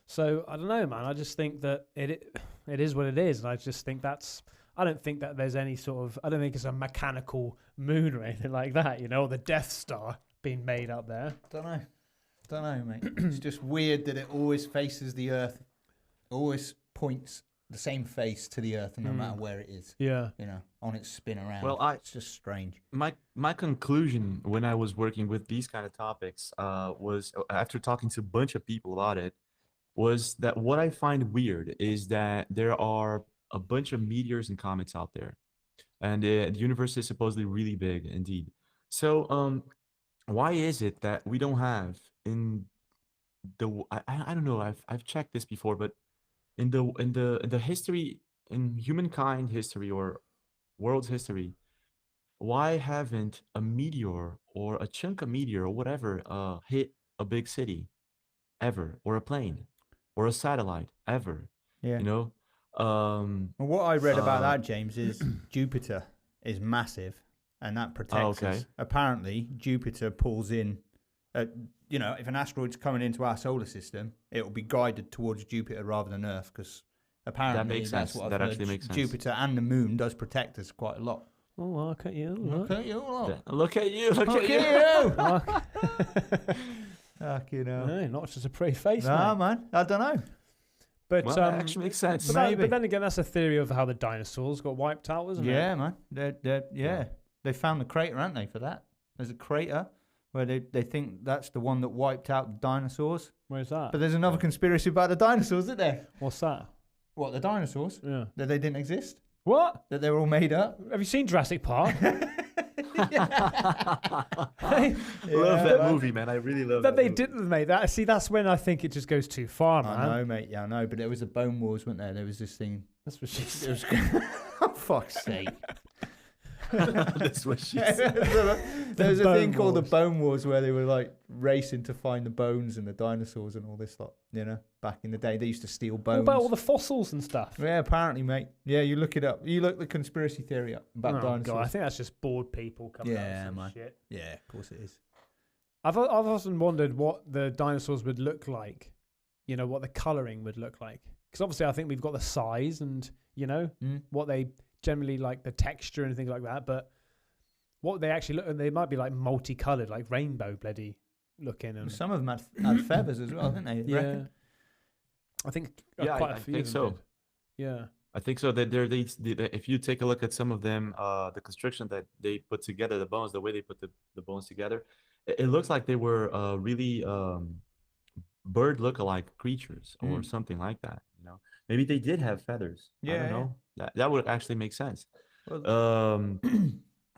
Speaker 1: So I don't know, man. I just think that it is what it is, and I just think I don't think that there's any sort of. I don't think it's a mechanical moon or anything like that. Or the Death Star being made up there.
Speaker 3: Don't know, mate. It's just weird that it always faces the Earth, always points the same face to the Earth, no matter where it is.
Speaker 1: Yeah.
Speaker 3: On its spin around.
Speaker 2: Well,
Speaker 3: it's just strange.
Speaker 2: My conclusion when I was working with these kind of topics was, after talking to a bunch of people about it, was that what I find weird is that there are a bunch of meteors and comets out there, and the universe is supposedly really big indeed. So why is it that we don't have in the I don't know, I've checked this before, but in the history, in humankind history or world's history, why haven't a meteor or a chunk of meteor or whatever hit a big city ever, or a plane or a satellite ever?
Speaker 3: Yeah.
Speaker 2: Well,
Speaker 3: what I read about that, James, is Jupiter is massive, and that protects us. Apparently, Jupiter pulls in. If an asteroid's coming into our solar system, it will be guided towards Jupiter rather than Earth, because apparently that's what I've heard.
Speaker 2: Actually makes sense.
Speaker 3: Jupiter and the moon does protect us quite a lot.
Speaker 1: Oh, look at you!
Speaker 3: Look at you!
Speaker 2: Look at you!
Speaker 1: No, not just a pretty face,
Speaker 3: nah,
Speaker 1: mate.
Speaker 3: Man, I don't know.
Speaker 1: But
Speaker 2: that actually makes sense.
Speaker 1: But then again, that's a theory of how the dinosaurs got wiped out, isn't it?
Speaker 3: Yeah, man. They found the crater, aren't they? For that, there's a crater where they think that's the one that wiped out the dinosaurs.
Speaker 1: Where's that?
Speaker 3: But there's another conspiracy about the dinosaurs, isn't there?
Speaker 1: What's that?
Speaker 3: What, the dinosaurs?
Speaker 1: Yeah.
Speaker 3: That they didn't exist?
Speaker 1: What?
Speaker 3: That they were all made up?
Speaker 1: Have you seen Jurassic Park?
Speaker 2: Love that movie, man. I really love that.
Speaker 1: But they didn't, mate. That's when I think it just goes too far, man.
Speaker 3: I know, mate. Yeah, I know. But there was a Bone Wars, wasn't there? There was this thing.
Speaker 1: That's what she said.
Speaker 3: Oh, fuck's sake.
Speaker 2: That's what she said.
Speaker 3: There was a thing called the Bone Wars where they were like racing to find the bones and the dinosaurs and all this lot. Back in the day, they used to steal bones.
Speaker 1: What about all the fossils and stuff?
Speaker 3: Yeah, apparently, mate. Yeah, you look it up. You look the conspiracy theory up about dinosaurs.
Speaker 1: God, I think that's just bored people coming up with some shit.
Speaker 3: Yeah, of course it is.
Speaker 1: I've often wondered what the dinosaurs would look like, you know, what the colouring would look like. Because obviously I think we've got the size and, you know, what they generally like, the texture and things like that. But what they actually look, they might be like multicoloured, like rainbow bloody looking. And
Speaker 3: some of them had feathers as well, didn't they?
Speaker 1: yeah.
Speaker 3: Reckon?
Speaker 1: I think
Speaker 2: Yeah,
Speaker 1: quite
Speaker 2: I
Speaker 1: a few
Speaker 2: think
Speaker 1: of
Speaker 2: so.
Speaker 1: them did. Yeah.
Speaker 2: I think so. That if you take a look at some of them, the construction that they put together, the bones, the way they put the bones together, it looks like they were really bird look-alike creatures or something like that. You know, maybe they did have feathers. I don't know. That would actually make sense. Well,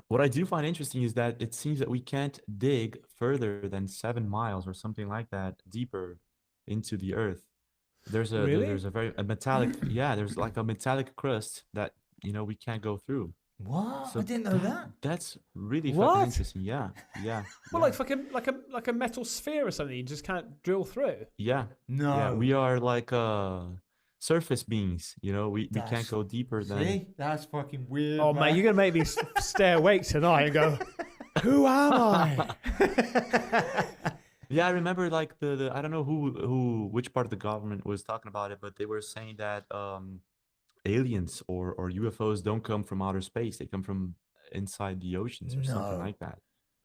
Speaker 2: what I do find interesting is that it seems that we can't dig further than 7 miles or something like that deeper into the earth. There's a
Speaker 1: Really?
Speaker 2: there's a metallic there's like a metallic crust that we can't go through.
Speaker 3: What?
Speaker 2: So
Speaker 3: I didn't know that.
Speaker 2: That's really
Speaker 1: What?
Speaker 2: fucking interesting. Yeah.
Speaker 1: Well, like fucking like a metal sphere or something, you just can't drill through.
Speaker 2: Yeah.
Speaker 3: No.
Speaker 2: Yeah, we are like surface beings. We can't go deeper than.
Speaker 3: See, that's fucking weird.
Speaker 1: Oh man, you're gonna make me stay awake tonight and go, who am I?
Speaker 2: Yeah, I remember like the I don't know which part of the government was talking about it, but they were saying that aliens or UFOs don't come from outer space; they come from inside the oceans or something like that.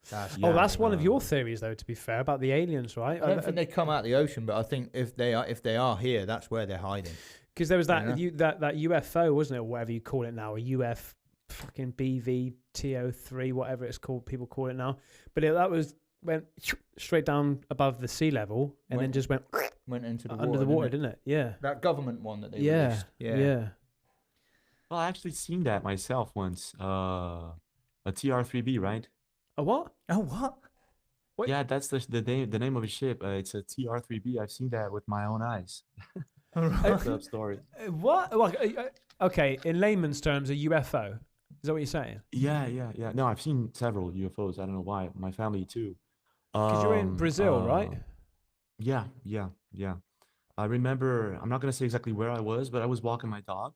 Speaker 1: That's one of your theories, though. To be fair, about the aliens, right?
Speaker 3: I don't think they come out of the ocean, but I think if they are here, that's where they're hiding.
Speaker 1: Because there was that that UFO, wasn't it, or whatever you call it now, a UF fucking BVTO3, whatever it's called, people call it now. But went straight down above the sea level and then just went
Speaker 3: into the
Speaker 1: under the water, didn't it? Yeah.
Speaker 3: That government one that they released.
Speaker 1: Yeah.
Speaker 2: Well, I actually seen that myself once. A TR-3B, right?
Speaker 1: A what?
Speaker 3: Oh, what?
Speaker 2: Wait. Yeah, that's the name of a ship. It's a TR-3B. I've seen that with my own eyes. What's up, story?
Speaker 1: What? Well, okay, in layman's terms, a UFO. Is that what you're saying?
Speaker 2: Yeah. No, I've seen several UFOs. I don't know why. My family too.
Speaker 1: Because you're in Brazil, right?
Speaker 2: Yeah. I remember, I'm not going to say exactly where I was, but I was walking my dog.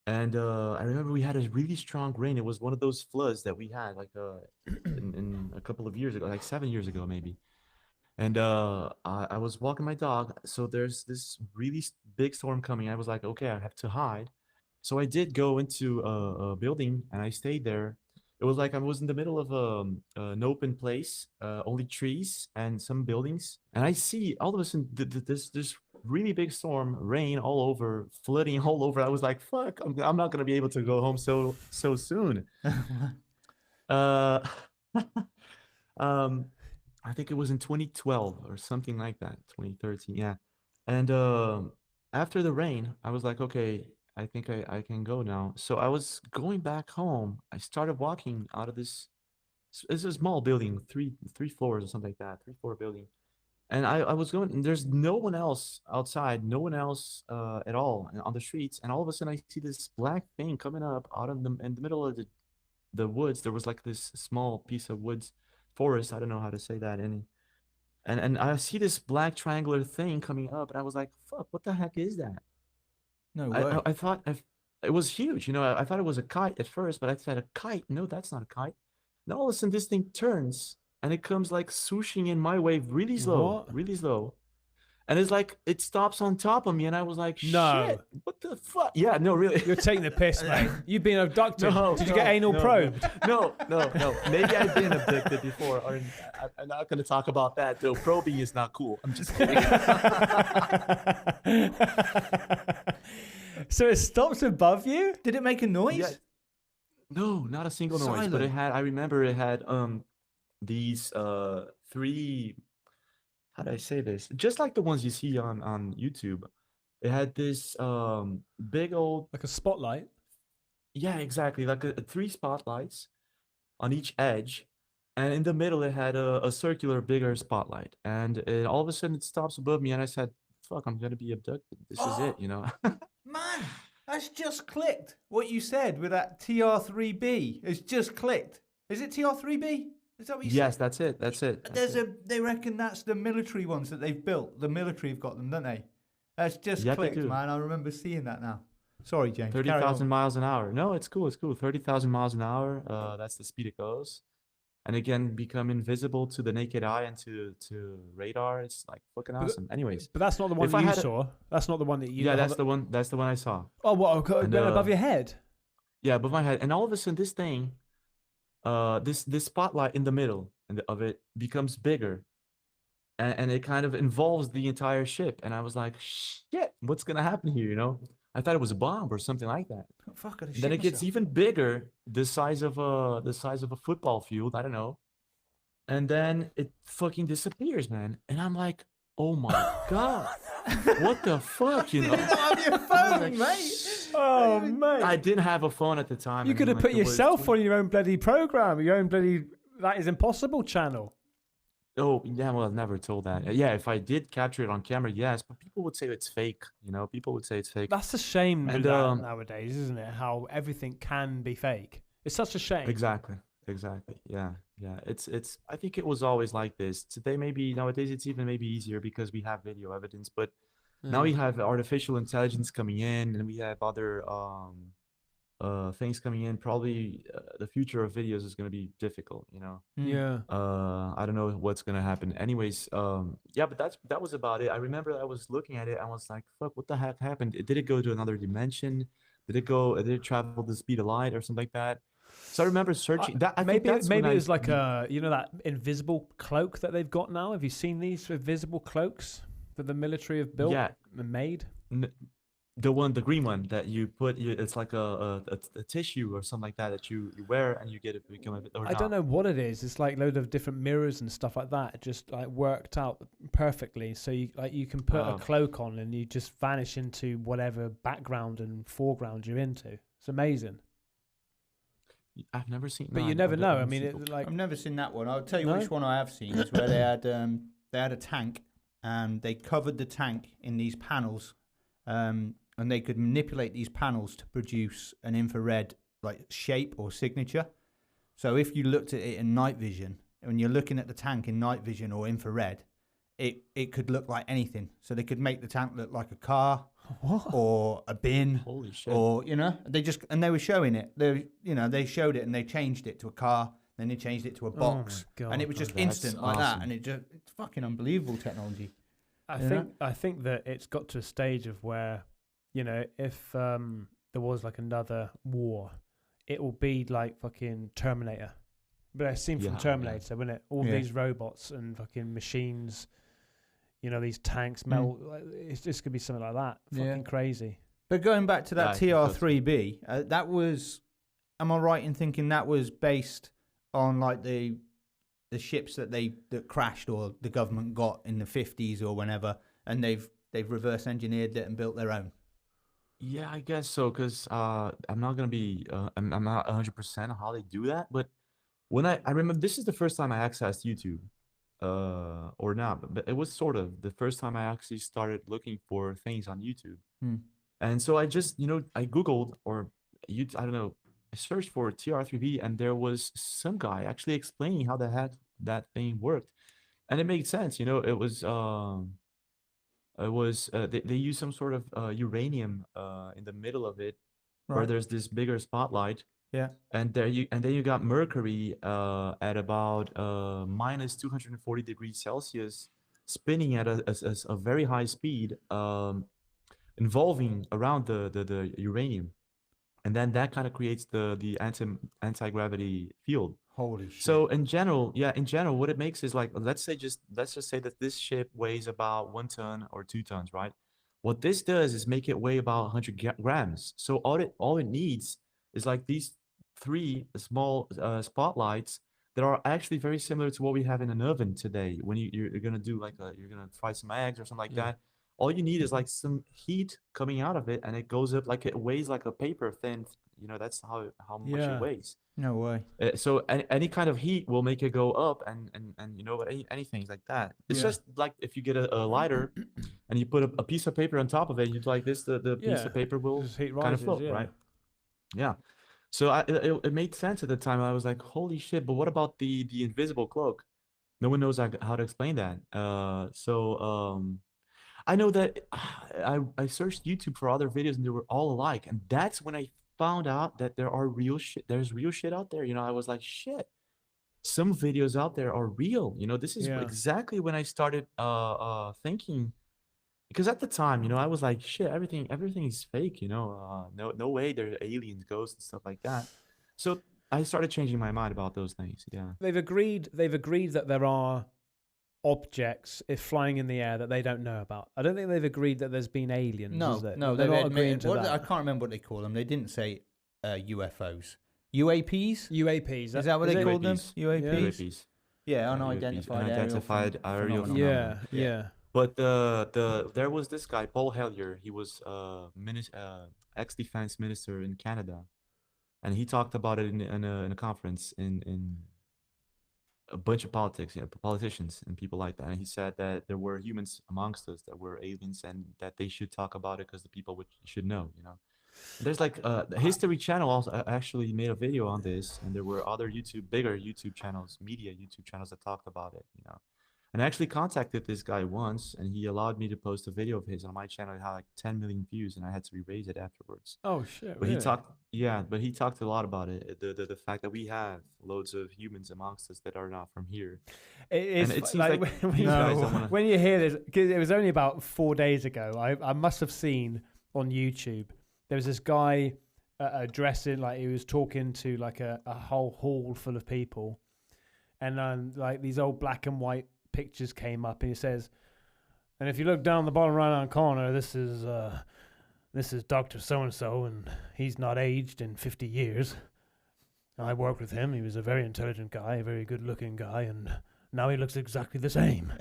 Speaker 2: And I remember we had a really strong rain. It was one of those floods that we had like in a couple of years ago, like 7 years ago, maybe. And I was walking my dog. So there's this really big storm coming. I was like, okay, I have to hide. So I did go into a building and I stayed there. It was like I was in the middle of an open place, only trees and some buildings. And I see all of a sudden this really big storm, rain all over, flooding all over. I was like, fuck, I'm not going to be able to go home so soon. I think it was in 2012 or something like that, 2013. Yeah. And after the rain, I was like, okay, I think I can go now. So I was going back home. I started walking out of this. It's a small building, three floors or something like that, 3-floor building. And I was going, and there's no one else outside, no one else at all on the streets. And all of a sudden I see this black thing coming up out of in the middle of the woods. There was like this small piece of woods, forest. I don't know how to say that. And I see this black triangular thing coming up. And I was like, fuck, what the heck is that?
Speaker 3: No way.
Speaker 2: I thought it was huge. I thought it was a kite at first, but I said, a kite? No, that's not a kite. And all of a sudden, this thing turns, and it comes like swooshing in my way really slow. And it's like, it stops on top of me, and I was like, shit, what the fuck? Yeah, no, really.
Speaker 1: You're taking the piss, mate. You've been abducted. Did you get anal probed?
Speaker 2: No. Maybe I've been abducted before. Or I'm not going to talk about that, though. Probing is not cool. I'm just kidding.
Speaker 1: So it stopped above you?
Speaker 3: Did it make a noise?
Speaker 2: Yeah. No, not a single noise. But I remember it had these 3, how do I say this? Just like the ones you see on YouTube. It had this big old,
Speaker 1: like a spotlight.
Speaker 2: Yeah, exactly. Like 3 spotlights on each edge. And in the middle, it had a circular, bigger spotlight. And all of a sudden, it stops above me. And I said, fuck, I'm going to be abducted. This is it,
Speaker 3: Man, that's just clicked. What you said with that TR-3B. It's just clicked. Is it TR-3B? Is that what you said?
Speaker 2: Yes, that's it.
Speaker 3: They reckon that's the military ones that they've built. The military have got them, don't they? That's just clicked, man. I remember seeing that now. Sorry, James.
Speaker 2: 30,000 miles an hour. No, it's cool. 30,000 miles an hour. That's the speed it goes. and again become invisible to the naked eye and to radar. It's like fucking awesome. Anyways,
Speaker 1: but that's not the one that you saw. That's not the one that you.
Speaker 2: Yeah, that's the one. That's the one I saw.
Speaker 1: Oh, what? And, above your head?
Speaker 2: Yeah, above my head, and all of a sudden, this thing, this spotlight in the middle of it becomes bigger, and it kind of involves the entire ship. And I was like, shit, what's gonna happen here? You know, I thought it was a bomb or something like that.
Speaker 3: Oh, fuck,
Speaker 2: Then it gets even bigger, the size of a football field. I don't know. And then it fucking disappears, man. And I'm like, oh my god, what the fuck, you know?
Speaker 3: You didn't have your phone, mate.
Speaker 1: Oh, mate.
Speaker 2: I didn't have a phone at the time.
Speaker 1: You could have put yourself on your own bloody program, your own bloody That Is Impossible channel.
Speaker 2: Oh, yeah, well, I've never told that. Yeah, if I did capture it on camera, yes, but people would say it's fake, you know? People would say it's fake.
Speaker 1: That's a shame nowadays, isn't it? How everything can be fake. It's such a shame.
Speaker 2: Exactly. Yeah. It's I think it was always like this. Nowadays it's even maybe easier because we have video evidence, but now we have artificial intelligence coming in, and we have other things coming in. Probably the future of videos is going to be difficult, you know.
Speaker 1: Yeah.
Speaker 2: I don't know what's going to happen. Anyways, yeah, but that was about it. I remember I was looking at it, I was like, fuck, what the heck happened? Did it go to another dimension? Did it travel the speed of light or something like that? So I remember searching that.
Speaker 1: Maybe it was like that invisible cloak that they've got now. Have you seen these invisible cloaks that the military have built and made?
Speaker 2: The green one that you put, it's like a tissue or something like that you wear and you get it become a bit.
Speaker 1: I don't know what it is. It's like a load of different mirrors and stuff like that. It just like worked out perfectly. So you can put a cloak on and you just vanish into whatever background and foreground you're into. It's amazing.
Speaker 2: I've never seen.
Speaker 1: But you never know. I mean,
Speaker 3: I've never seen that one. I'll tell you which one I have seen is where they had a tank and they covered the tank in these panels, and they could manipulate these panels to produce an infrared like shape or signature. So if you looked at it in night vision, when you're looking at the tank in night vision or infrared, it could look like anything. So they could make the tank look like a car. What? Or a bin.
Speaker 2: Holy shit.
Speaker 3: Or they were showing it. They showed it and they changed it to a car, then they changed it to a box. And it was just instant like that, and it's fucking unbelievable technology.
Speaker 1: I think that it's got to a stage of where, if there was like another war, it will be like fucking Terminator. But I've seen from Terminator, wouldn't it? All these robots and fucking machines. These tanks, metal. It's just gonna be something like that. Fucking crazy.
Speaker 3: But going back to that TR-3B, that was. Am I right in thinking that was based on like the ships that crashed or the government got in the 50s or whenever, and they've reverse engineered it and built their own?
Speaker 2: Yeah, I guess so. Because I'm not gonna be. I'm not 100% on how they do that. But when I remember, this is the first time I accessed YouTube. Or not, but it was sort of the first time I actually started looking for things on YouTube. And so I just, I Googled I don't know, I searched for TR3B, and there was some guy actually explaining how the heck that thing worked. And it made sense, it was they used some sort of uranium in the middle of it, where there's this bigger spotlight.
Speaker 3: Yeah,
Speaker 2: and then you got mercury at about minus 240 degrees Celsius, spinning at a very high speed, involving around the uranium, and then that kind of creates the anti-gravity field.
Speaker 3: Holy shit!
Speaker 2: So in general, what it makes is like let's just say that this ship weighs about 1 ton or 2 tons, right? What this does is make it weigh about 100 grams. So all it needs is like these 3 small spotlights that are actually very similar to what we have in an oven today. When you're gonna do you're gonna fry some eggs or something like that. All you need is like some heat coming out of it, and it goes up like it weighs like a paper thin. That's how much it weighs.
Speaker 3: No way.
Speaker 2: So any kind of heat will make it go up, and anything like that. It's just like if you get a lighter and you put a piece of paper on top of it, you like this, the piece of paper will kind of float, right? Yeah. So it made sense at the time. I was like, holy shit, but what about the invisible cloak? No one knows how to explain that. I know that I searched YouTube for other videos and they were all alike. And that's when I found out that there's real shit out there. I was like, shit, some videos out there are real. This is exactly when I started thinking, because at the time, I was like, shit, everything is fake. No way there are aliens, ghosts, and stuff like that. So I started changing my mind about those things. Yeah,
Speaker 1: they've agreed that there are objects flying in the air that they don't know about. I don't think they've agreed that there's been aliens.
Speaker 3: No,
Speaker 1: they're not agreeing to that.
Speaker 3: I can't remember what they call them. They didn't say UFOs. UAPs?
Speaker 1: UAPs.
Speaker 3: Is that what they called them?
Speaker 2: UAPs.
Speaker 3: Yeah, unidentified
Speaker 2: aerial
Speaker 3: phenomena.
Speaker 1: Yeah.
Speaker 2: But there was this guy, Paul Hellyer. He was ex-defense minister in Canada, and he talked about it in a conference in a bunch of politicians and people like that. And he said that there were humans amongst us that were aliens, and that they should talk about it because the people should know. There's like the History Channel also actually made a video on this, and there were other bigger YouTube channels, media YouTube channels that talked about it. And I actually contacted this guy once, and he allowed me to post a video of his on my channel. It had like 10 million views, and I had to erase it afterwards.
Speaker 1: Oh shit!
Speaker 2: But
Speaker 1: really?
Speaker 2: he talked a lot about it. The fact that we have loads of humans amongst us that are not from here.
Speaker 1: It seems like when you hear this, because it was only about 4 days ago. I must have seen on YouTube there was this guy addressing, like, he was talking to like a whole hall full of people, and like these old black and white pictures came up, and he says, and if you look down the bottom right hand corner, this is Dr. So-and-so, and he's not aged in 50 years. I worked with him. He was a very intelligent guy, a very good looking guy, and now he looks exactly the same.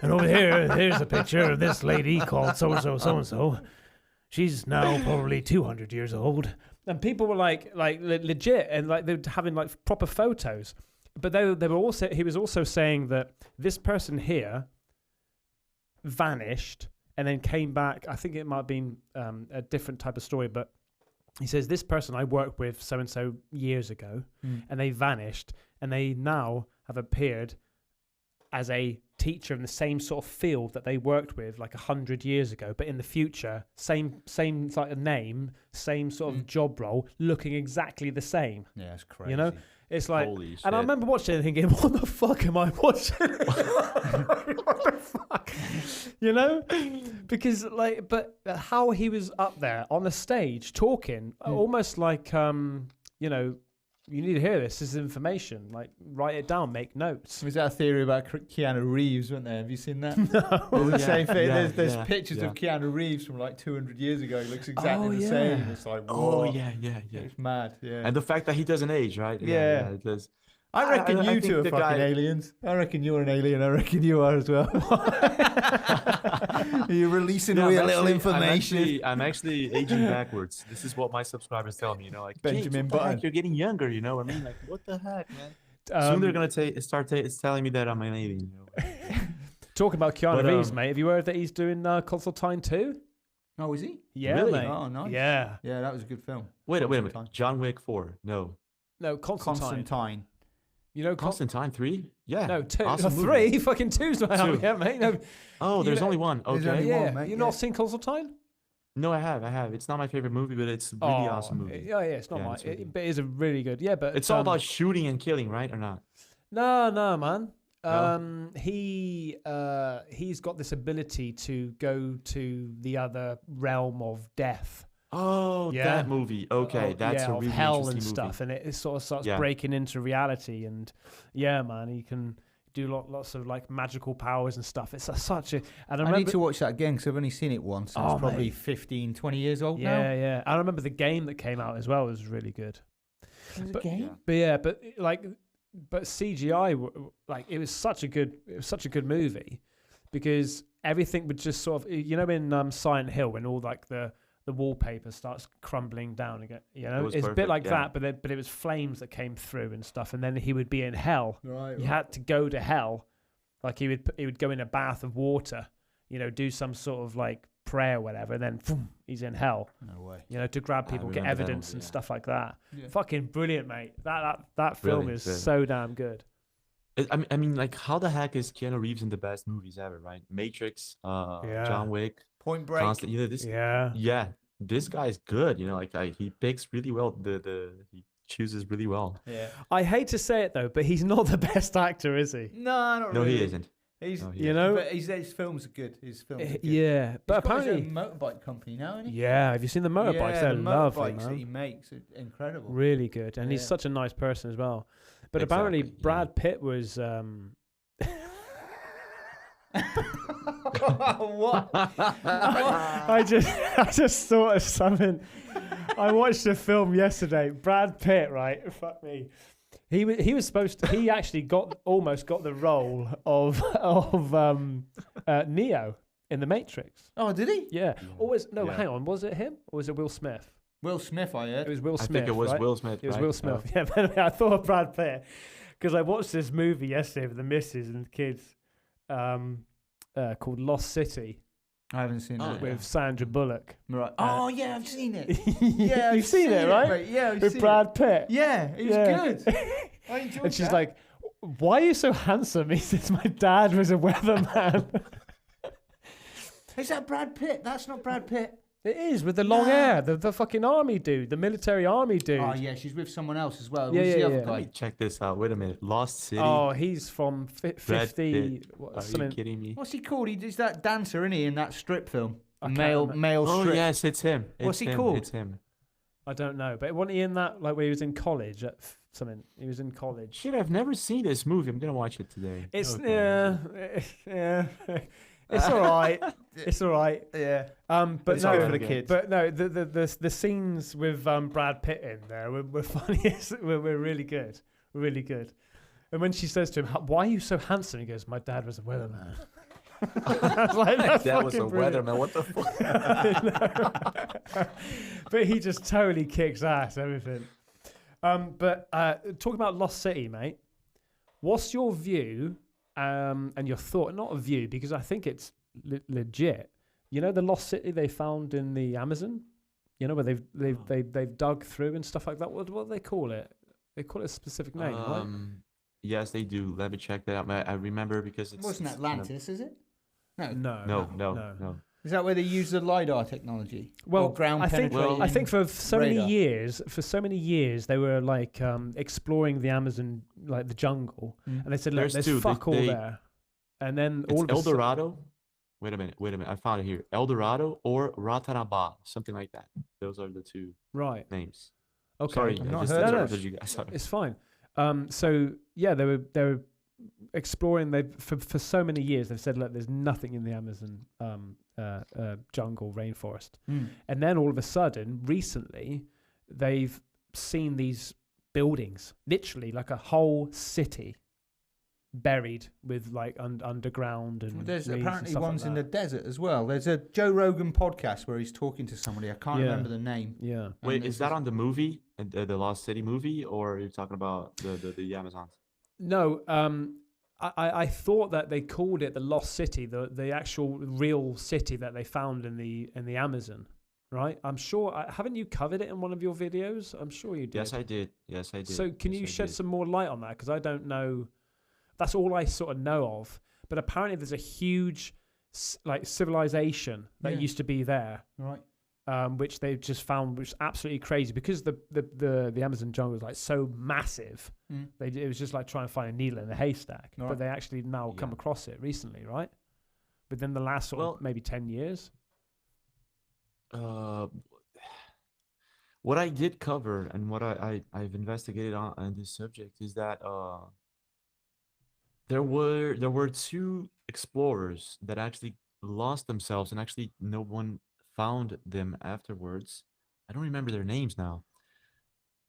Speaker 1: And over here's a picture of this lady called so-and-so, so-and-so. She's now probably 200 years old. And people were like legit, and like they were having like proper photos. But they were also, he was also saying that this person here vanished and then came back. I think it might have been a different type of story, but he says, this person I worked with so-and-so years ago, and they vanished, and they now have appeared as a teacher in the same sort of field that they worked with like 100 years ago, but in the future, same like a name, same sort of job role, looking exactly the same.
Speaker 3: Yeah, it's crazy.
Speaker 1: It's like,
Speaker 2: holy shit.
Speaker 1: And I remember watching it and thinking, what the fuck am I watching? What the fuck? Because like, but how he was up there on the stage talking, almost like, you need to hear this. This is information. Like, write it down. Make notes.
Speaker 3: Was that a theory about Keanu Reeves, wasn't there? Have you seen that?
Speaker 1: No.
Speaker 3: There's the same thing. There's pictures of Keanu Reeves from like 200 years ago. He looks exactly the same. It's like, whoa.
Speaker 2: Oh, yeah.
Speaker 3: It's mad, yeah.
Speaker 2: And the fact that he doesn't age, right?
Speaker 3: Yeah.
Speaker 2: It does.
Speaker 3: I reckon you two are fucking aliens. I reckon you're an alien. I reckon you are as well. You're releasing little information.
Speaker 2: I'm actually aging backwards. This is what my subscribers tell me. Like,
Speaker 3: Benjamin Button.
Speaker 2: You're getting younger. I mean, like, what the heck, man? Soon they're gonna it's telling me that I'm an alien.
Speaker 1: Talking about Keanu Reeves, mate. Have you heard that he's doing Constantine 2?
Speaker 3: Oh, is he?
Speaker 1: Yeah,
Speaker 2: really?
Speaker 1: mate.
Speaker 3: Oh, nice.
Speaker 1: Yeah.
Speaker 3: Yeah, that was a good film.
Speaker 2: Wait a minute. John Wick 4. No,
Speaker 3: Constantine.
Speaker 1: You know
Speaker 2: Constantine 3? Yeah.
Speaker 1: No, 2.
Speaker 2: Awesome
Speaker 1: 3? Fucking 2's not out yet, mate. No.
Speaker 2: Oh, there's only one. Okay.
Speaker 3: There's only one, mate.
Speaker 1: You've not seen Constantine?
Speaker 2: No, I have. It's not my favorite movie, but it's a really awesome movie.
Speaker 1: Yeah, it's not mine. But it is a really good. Yeah, but
Speaker 2: it's all about shooting and killing, right, or not?
Speaker 1: No, man.
Speaker 2: No?
Speaker 1: He's got this ability to go to the other realm of death.
Speaker 2: Oh, that movie. Okay, that's a really
Speaker 1: hell
Speaker 2: interesting
Speaker 1: and stuff,
Speaker 2: movie.
Speaker 1: and it sort of starts breaking into reality. And man, he can do lots of like magical powers and stuff. It's such a. And
Speaker 3: I need to watch that again because I've only seen it once. And it's probably 15, 20 years old now.
Speaker 1: Yeah. I remember the game that came out as well was really good.
Speaker 3: Was a game?
Speaker 1: But CGI, like it was such a good movie, because everything would just sort of, in Silent Hill, when all like the wallpaper starts crumbling down again, it's perfect, a bit like that, but it was flames that came through and stuff, and then he would be in hell. Right. He had to go to hell, like he would go in a bath of water, do some sort of like prayer or whatever, and then boom, he's in hell.
Speaker 3: No way.
Speaker 1: To grab people, get evidence and stuff like that. Yeah. Fucking brilliant, mate. That film is so damn good.
Speaker 2: I mean, like, how the heck is Keanu Reeves in the best movies ever, right? Matrix, John Wick,
Speaker 3: Point Break.
Speaker 2: This guy is good. Like he picks really well. He chooses really well.
Speaker 3: Yeah.
Speaker 1: I hate to say it though, but he's not the best actor, is he?
Speaker 3: No, not
Speaker 2: No,
Speaker 3: really.
Speaker 2: he isn't.
Speaker 3: He's,
Speaker 2: No, he
Speaker 1: You
Speaker 2: isn't.
Speaker 1: know,
Speaker 3: but his films are good. His films are good.
Speaker 1: yeah. But
Speaker 3: He's got
Speaker 1: apparently,
Speaker 3: his own motorbike company now, isn't he?
Speaker 1: yeah. Have you seen the motorbikes?
Speaker 3: Yeah,
Speaker 1: They're
Speaker 3: the
Speaker 1: lovely,
Speaker 3: motorbikes that he
Speaker 1: man.
Speaker 3: makes are incredible.
Speaker 1: Really good, and he's
Speaker 3: Yeah.
Speaker 1: such a nice person as well. But apparently,
Speaker 2: Exactly, yeah.
Speaker 1: Brad Pitt was.
Speaker 3: What?
Speaker 1: I just thought of something. I watched a film yesterday. Brad Pitt, right? Fuck me. He was supposed to. He actually almost got the role of Neo in the Matrix.
Speaker 3: Oh, did he?
Speaker 1: Yeah. Or
Speaker 2: Yeah.
Speaker 1: hang on. Was it him or was it Will Smith?
Speaker 3: Will Smith, I
Speaker 1: It
Speaker 3: heard.
Speaker 1: was Will
Speaker 2: I
Speaker 1: Smith.
Speaker 2: think it was
Speaker 1: right?
Speaker 2: Will Smith.
Speaker 1: It was
Speaker 2: right?
Speaker 1: Will Smith. Yeah. But anyway, I thought of Brad Pitt because I watched this movie yesterday with the missus and the kids called Lost City
Speaker 3: I haven't seen
Speaker 2: Oh,
Speaker 3: that.
Speaker 1: with Sandra Bullock.
Speaker 3: Right. Oh, yeah, I've seen it.
Speaker 1: Yeah,
Speaker 3: I've
Speaker 1: you've seen it, right?
Speaker 3: mate. Yeah, I've
Speaker 1: With
Speaker 3: seen
Speaker 1: Brad Pitt.
Speaker 3: it. Yeah, it was
Speaker 1: Yeah.
Speaker 3: good. I enjoyed
Speaker 1: And she's
Speaker 3: that.
Speaker 1: like, "Why are you so handsome?" He says, "My dad was a weatherman."
Speaker 3: Is that Brad Pitt? That's not Brad Pitt.
Speaker 1: It is with the long
Speaker 3: Nah.
Speaker 1: hair, the fucking army dude, the military army dude.
Speaker 3: Oh, yeah, she's with someone else as well.
Speaker 1: Yeah,
Speaker 3: Who's the
Speaker 1: yeah,
Speaker 3: other
Speaker 1: yeah.
Speaker 2: Let me
Speaker 3: guy?
Speaker 2: check this out. Wait a minute. Lost City.
Speaker 1: Oh, he's from
Speaker 2: Brad
Speaker 1: 50.
Speaker 2: Pitt.
Speaker 1: What,
Speaker 2: Are
Speaker 1: something.
Speaker 2: you kidding me?
Speaker 3: What's he called? He's that dancer, isn't he, in that strip film?
Speaker 1: I can't
Speaker 3: Male
Speaker 1: remember.
Speaker 2: Oh
Speaker 3: strip.
Speaker 2: yes, it's him.
Speaker 3: What's
Speaker 2: It's
Speaker 3: he
Speaker 2: him.
Speaker 3: called?
Speaker 2: It's him.
Speaker 1: I don't know, but wasn't he in that like where he was in college at something? He was in college.
Speaker 2: Shit, I've never seen this movie. I'm gonna watch it today.
Speaker 1: It's
Speaker 2: Okay.
Speaker 1: yeah. It's all right. It's all right.
Speaker 3: Yeah.
Speaker 1: But
Speaker 3: It's
Speaker 1: no,
Speaker 3: all right for the
Speaker 2: okay.
Speaker 3: kids.
Speaker 1: But no, the scenes with Brad Pitt in there were funny. We're really good. Really good. And when she says to him, "Why are you so handsome?" He goes, "My dad was a weatherman." I was like, "That's
Speaker 2: That was a
Speaker 1: fucking brilliant."
Speaker 2: weatherman. What the fuck?
Speaker 1: But he just totally kicks ass, everything. But talking about Lost City, mate, what's your view and your thought? Not a view, because I think it's legit. You know the Lost City they found in the Amazon? You know where they've dug through and stuff like that? What do they call it? They call it a specific name, right?
Speaker 2: Yes, they do. Let me check that out. I remember because
Speaker 3: It wasn't Atlantis, is it? No.
Speaker 2: No.
Speaker 3: Is that where they use the LiDAR technology?
Speaker 1: Well,
Speaker 3: Or ground
Speaker 1: I think
Speaker 3: penetrating
Speaker 1: I think for so
Speaker 3: radar?
Speaker 1: many years, they were like exploring the Amazon, like the jungle, and they said, "Look,
Speaker 2: There's
Speaker 1: there's
Speaker 2: two.
Speaker 1: fuck all there." And then
Speaker 2: It's
Speaker 1: all of a
Speaker 2: El
Speaker 1: sudden,
Speaker 2: Dorado. Wait a minute. I found it here. El Dorado or Ratanaba, something like that. Those are the two
Speaker 1: right?
Speaker 2: names.
Speaker 1: Okay,
Speaker 2: Sorry,
Speaker 3: I've
Speaker 2: I
Speaker 3: not
Speaker 2: just
Speaker 3: heard of
Speaker 2: interrupted
Speaker 3: this.
Speaker 2: you guys. Sorry.
Speaker 1: it's fine. So yeah, they were exploring. They for so many years they've said, "Look, there's nothing in the Amazon jungle rainforest." And then all of a sudden, recently, they've seen these buildings, literally like a whole city, buried with like underground and
Speaker 3: There's
Speaker 1: reeds and
Speaker 3: apparently
Speaker 1: stuff like
Speaker 3: ones in the
Speaker 1: that.
Speaker 3: desert as well. There's a Joe Rogan podcast where he's talking to somebody. I can't
Speaker 1: Yeah.
Speaker 3: remember the name.
Speaker 1: Yeah.
Speaker 2: Wait,
Speaker 3: And
Speaker 2: is
Speaker 3: it's
Speaker 2: that
Speaker 3: just-
Speaker 2: on the movie, the Lost City movie, or are you talking about the Amazons?
Speaker 1: No, I thought that they called it the Lost City, the actual real city that they found in the Amazon, right? I'm sure. Haven't you covered it in one of your videos? I'm sure you did.
Speaker 2: Yes, I did. Yes, I did.
Speaker 1: So can
Speaker 2: Yes,
Speaker 1: you
Speaker 2: I
Speaker 1: shed
Speaker 2: did.
Speaker 1: some more light on that? Because I don't know. That's all I sort of know of. But apparently there's a huge like civilization that
Speaker 3: Yeah.
Speaker 1: used to be there,
Speaker 3: Right.
Speaker 1: which they've just found, which is absolutely crazy because the Amazon jungle is like so massive. It was just like trying to find a needle in a haystack.
Speaker 3: Right.
Speaker 1: But they actually now come
Speaker 2: Yeah.
Speaker 1: across it recently, right? Within the last sort of
Speaker 2: Well-
Speaker 1: maybe 10 years.
Speaker 2: What I did cover and what I've investigated on this subject is that there were two explorers that actually lost themselves and actually no one found them afterwards. I don't remember their names now,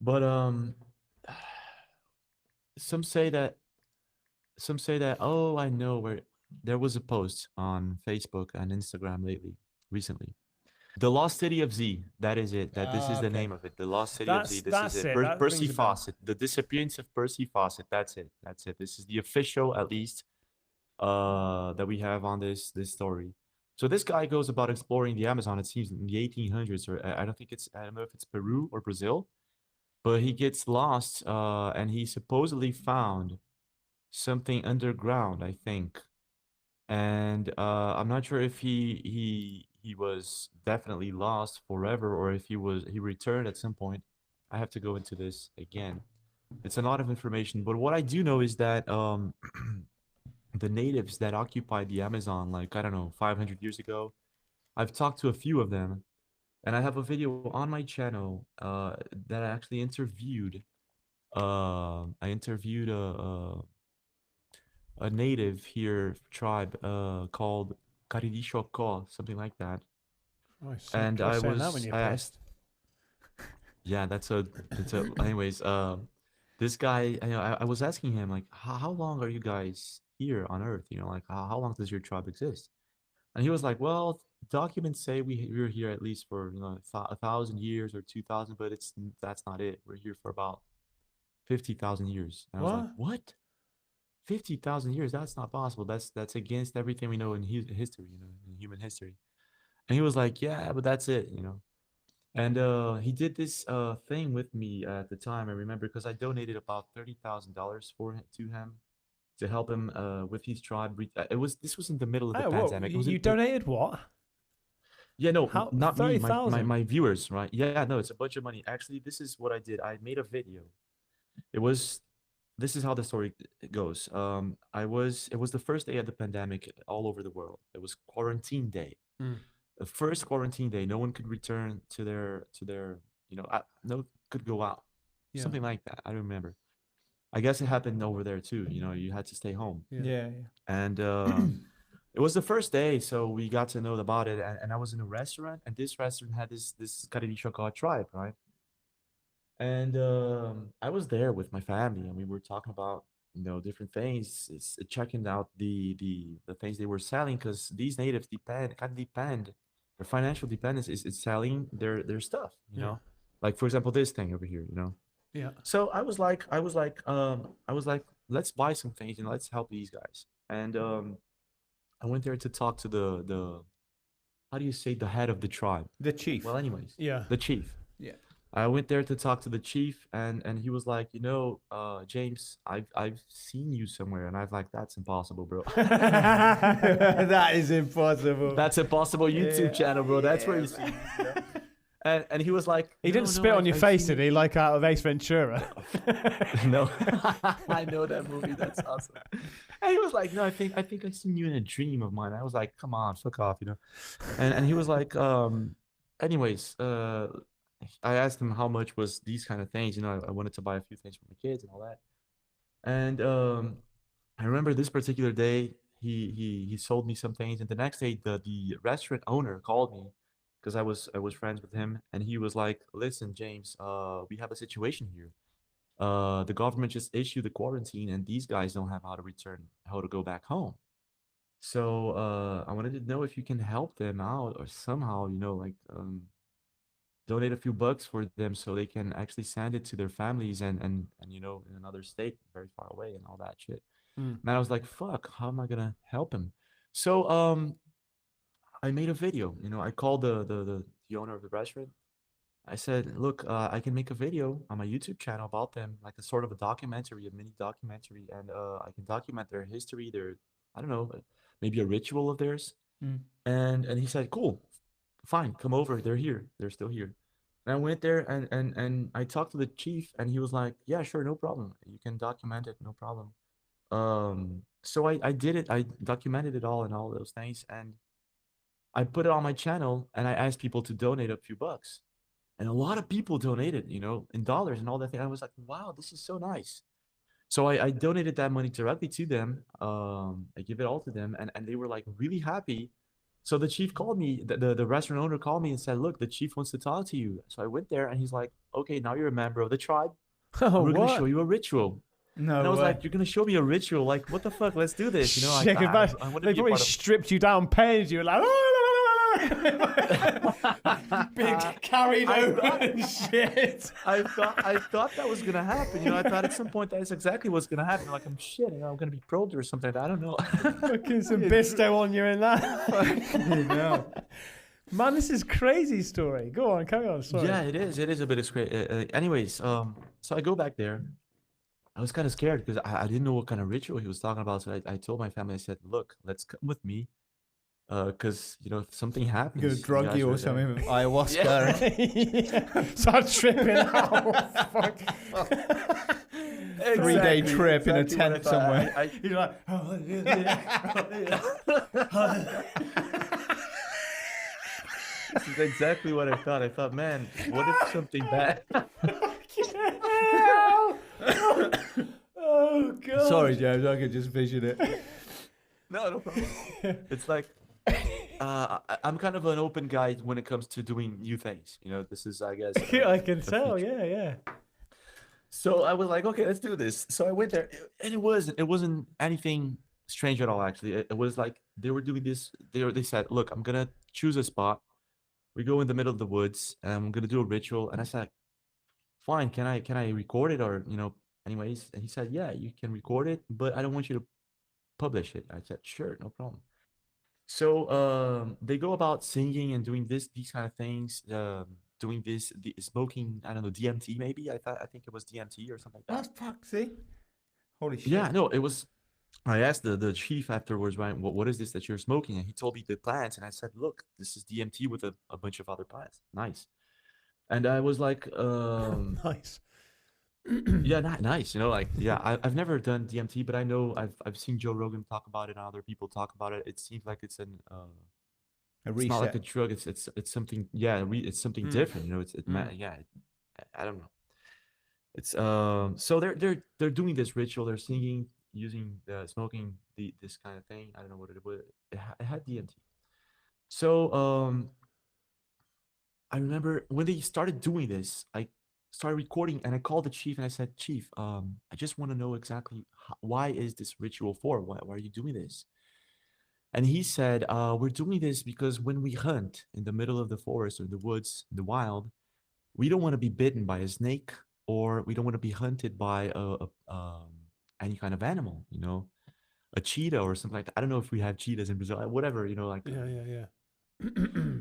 Speaker 2: but some say that oh, I know where. There was a post on Facebook and Instagram recently. The Lost City of Z. That is it. This is the
Speaker 3: Okay.
Speaker 2: name of it. The Lost City
Speaker 1: That's-
Speaker 2: of Z. This
Speaker 1: that's
Speaker 2: is
Speaker 1: it.
Speaker 2: it.
Speaker 1: That
Speaker 2: Percy
Speaker 1: rings a bell.
Speaker 2: Fawcett. The disappearance of Percy Fawcett. That's it. This is the official, at least, that we have on this story. So this guy goes about exploring the Amazon. It seems in the 1800s, or I don't know if it's Peru or Brazil, but he gets lost, and he supposedly found something underground, I think. And I'm not sure if he was definitely lost forever or if he returned at some point. I have to go into this again. It's a lot of information, but what I do know is that the natives that occupied the Amazon, like I don't know, 500 years ago, I've talked to a few of them, and I have a video on my channel that I actually interviewed. I interviewed a native here tribe called Karidishoko, something like that.
Speaker 1: Oh,
Speaker 2: And
Speaker 1: I
Speaker 2: asked, yeah, anyways, this guy, I was asking him like, how long are you guys here on Earth? You know, like how long does your tribe exist? And he was like, well, documents say we're here at least for 1,000 years or 2,000, but that's not it. We're here for about 50,000 years. And I was like, what? 50,000 years? That's not possible. That's against everything we know in history, in human history. And he was like, yeah, but that's it, And he did this thing with me at the time. I remember because I donated about $30,000 to him to help him with his tribe. This was in the middle of the pandemic.
Speaker 1: You donated what?
Speaker 2: Yeah, no, not
Speaker 1: 30,000?
Speaker 2: me, my viewers, right? Yeah, no, it's a bunch of money. Actually, this is what I did. I made a video. This is how the story goes. It was the first day of the pandemic all over the world. It was quarantine day. The first quarantine day. No one could return to their no could go out. Yeah. Something like that. I don't remember. I guess it happened over there too. You had to stay home.
Speaker 1: Yeah.
Speaker 2: And it was the first day, so we got to know about it. And I was in a restaurant, and this restaurant had this Karidishoko tribe, right? And I was there with my family, and we were talking about different things. It's checking out the things they were selling, because these natives depend. Their financial dependence is selling their stuff. Like for example, this thing over here.
Speaker 1: Yeah.
Speaker 2: So I was like, let's buy some things and let's help these guys. And I went there to talk to the how do you say, the head of the tribe?
Speaker 3: The chief.
Speaker 2: Well, anyways,
Speaker 1: yeah,
Speaker 2: the chief.
Speaker 3: Yeah.
Speaker 2: I went there to talk to the chief, and he was like, James, I've seen you somewhere, and I was like, that's impossible, bro.
Speaker 3: That is impossible.
Speaker 2: That's impossible YouTube channel, bro. That's where you see me. And he was like,
Speaker 1: he didn't spit on your face, did he? Like out of Ace Ventura.
Speaker 2: No, I know that movie. That's awesome. And he was like, no, I think I seen you in a dream of mine. I was like, come on, fuck off, And he was like, anyways, I asked him how much was these kind of things. I wanted to buy a few things for my kids and all that. And I remember this particular day, he sold me some things, and the next day the restaurant owner called me, because I was friends with him, and he was like, listen, James, we have a situation here. The government just issued the quarantine, and these guys don't have how to go back home. So I wanted to know if you can help them out, or somehow, donate a few bucks for them so they can actually send it to their families and in another state very far away and all that shit. And I was like, fuck, how am I gonna help him? So I made a video. I called the owner of the restaurant. I said, look, I can make a video on my YouTube channel about them, like a sort of a documentary, a mini documentary, and I can document their history, I don't know, maybe a ritual of theirs. And he said, cool, fine, come over. They're here. They're still here. And I went there and I talked to the chief, and he was like, yeah, sure, no problem. You can document it, no problem. So I did it. I documented it all and all those things, and I put it on my channel, and I asked people to donate a few bucks. And a lot of people donated, in dollars and all that thing. I was like, wow, this is so nice. So I donated that money directly to them. I give it all to them, and they were like really happy. So the chief called me, the restaurant owner called me and said, look, the chief wants to talk to you. So I went there, and he's like, okay, now you're a member of the tribe. We're going to show you a ritual.
Speaker 3: No,
Speaker 2: and I was like, you're going to show me a ritual? Like, what the fuck? Let's do this.
Speaker 1: They probably stripped you down, paid you, like, big carried over and shit.
Speaker 2: I thought that was gonna happen. I thought at some point that's exactly what's gonna happen. Like, I'm shit. I'm gonna be probed or something. I don't know.
Speaker 1: Fucking some bisto on you in that. Man, this is crazy story. Go on, carry on. Sorry.
Speaker 2: Yeah, it is. It is a bit of crazy. Anyways, so I go back there. I was kind of scared because I didn't know what kind of ritual he was talking about. So I told my family, I said, look, let's come with me. because if something happens,
Speaker 3: Gonna drug you or something with ayahuasca.
Speaker 1: Start tripping out. Fuck.
Speaker 3: 3-day trip in a tent somewhere.
Speaker 1: You're like,
Speaker 2: This is exactly what I thought. I thought, man, what if something bad?
Speaker 1: oh god.
Speaker 3: Sorry, James, I could just vision it.
Speaker 2: No problem. It's like I'm kind of an open guy when it comes to doing new things. This is, I guess.
Speaker 1: I can tell. Yeah.
Speaker 2: So I was like, okay, let's do this. So I went there, and it wasn't anything strange at all. Actually, it was like they were doing this. They said, look, I'm gonna choose a spot. We go in the middle of the woods, and I'm gonna do a ritual. And I said, fine, can I record it, or anyways? And he said, yeah, you can record it, but I don't want you to publish it. I said, sure, no problem. So they go about singing and doing these kind of things, doing the smoking, I don't know, DMT maybe. I think it was DMT or something like that.
Speaker 3: That's fuck, see? Holy shit.
Speaker 2: Yeah, no, it was. I asked the chief afterwards, right? What is this that you're smoking? And he told me the plants, and I said, look, this is DMT with a bunch of other plants. Nice. And I was like,
Speaker 1: nice.
Speaker 2: Yeah, nice. I've never done DMT, but I know I've seen Joe Rogan talk about it and other people talk about it. It seems like it's a
Speaker 3: reset.
Speaker 2: It's not like a drug. It's something. Yeah, it's something different. I don't know. It's so they're doing this ritual. They're singing, using smoking this kind of thing. I don't know what it was. It had DMT. So I remember when they started doing this, I started recording, and I called the chief and I said, Chief, I just want to know exactly why is this ritual for? Why are you doing this? And he said, we're doing this because when we hunt in the middle of the forest or the woods, the wild, we don't want to be bitten by a snake, or we don't want to be hunted by any kind of animal, a cheetah or something like that. I don't know if we have cheetahs in Brazil, whatever,
Speaker 1: Yeah.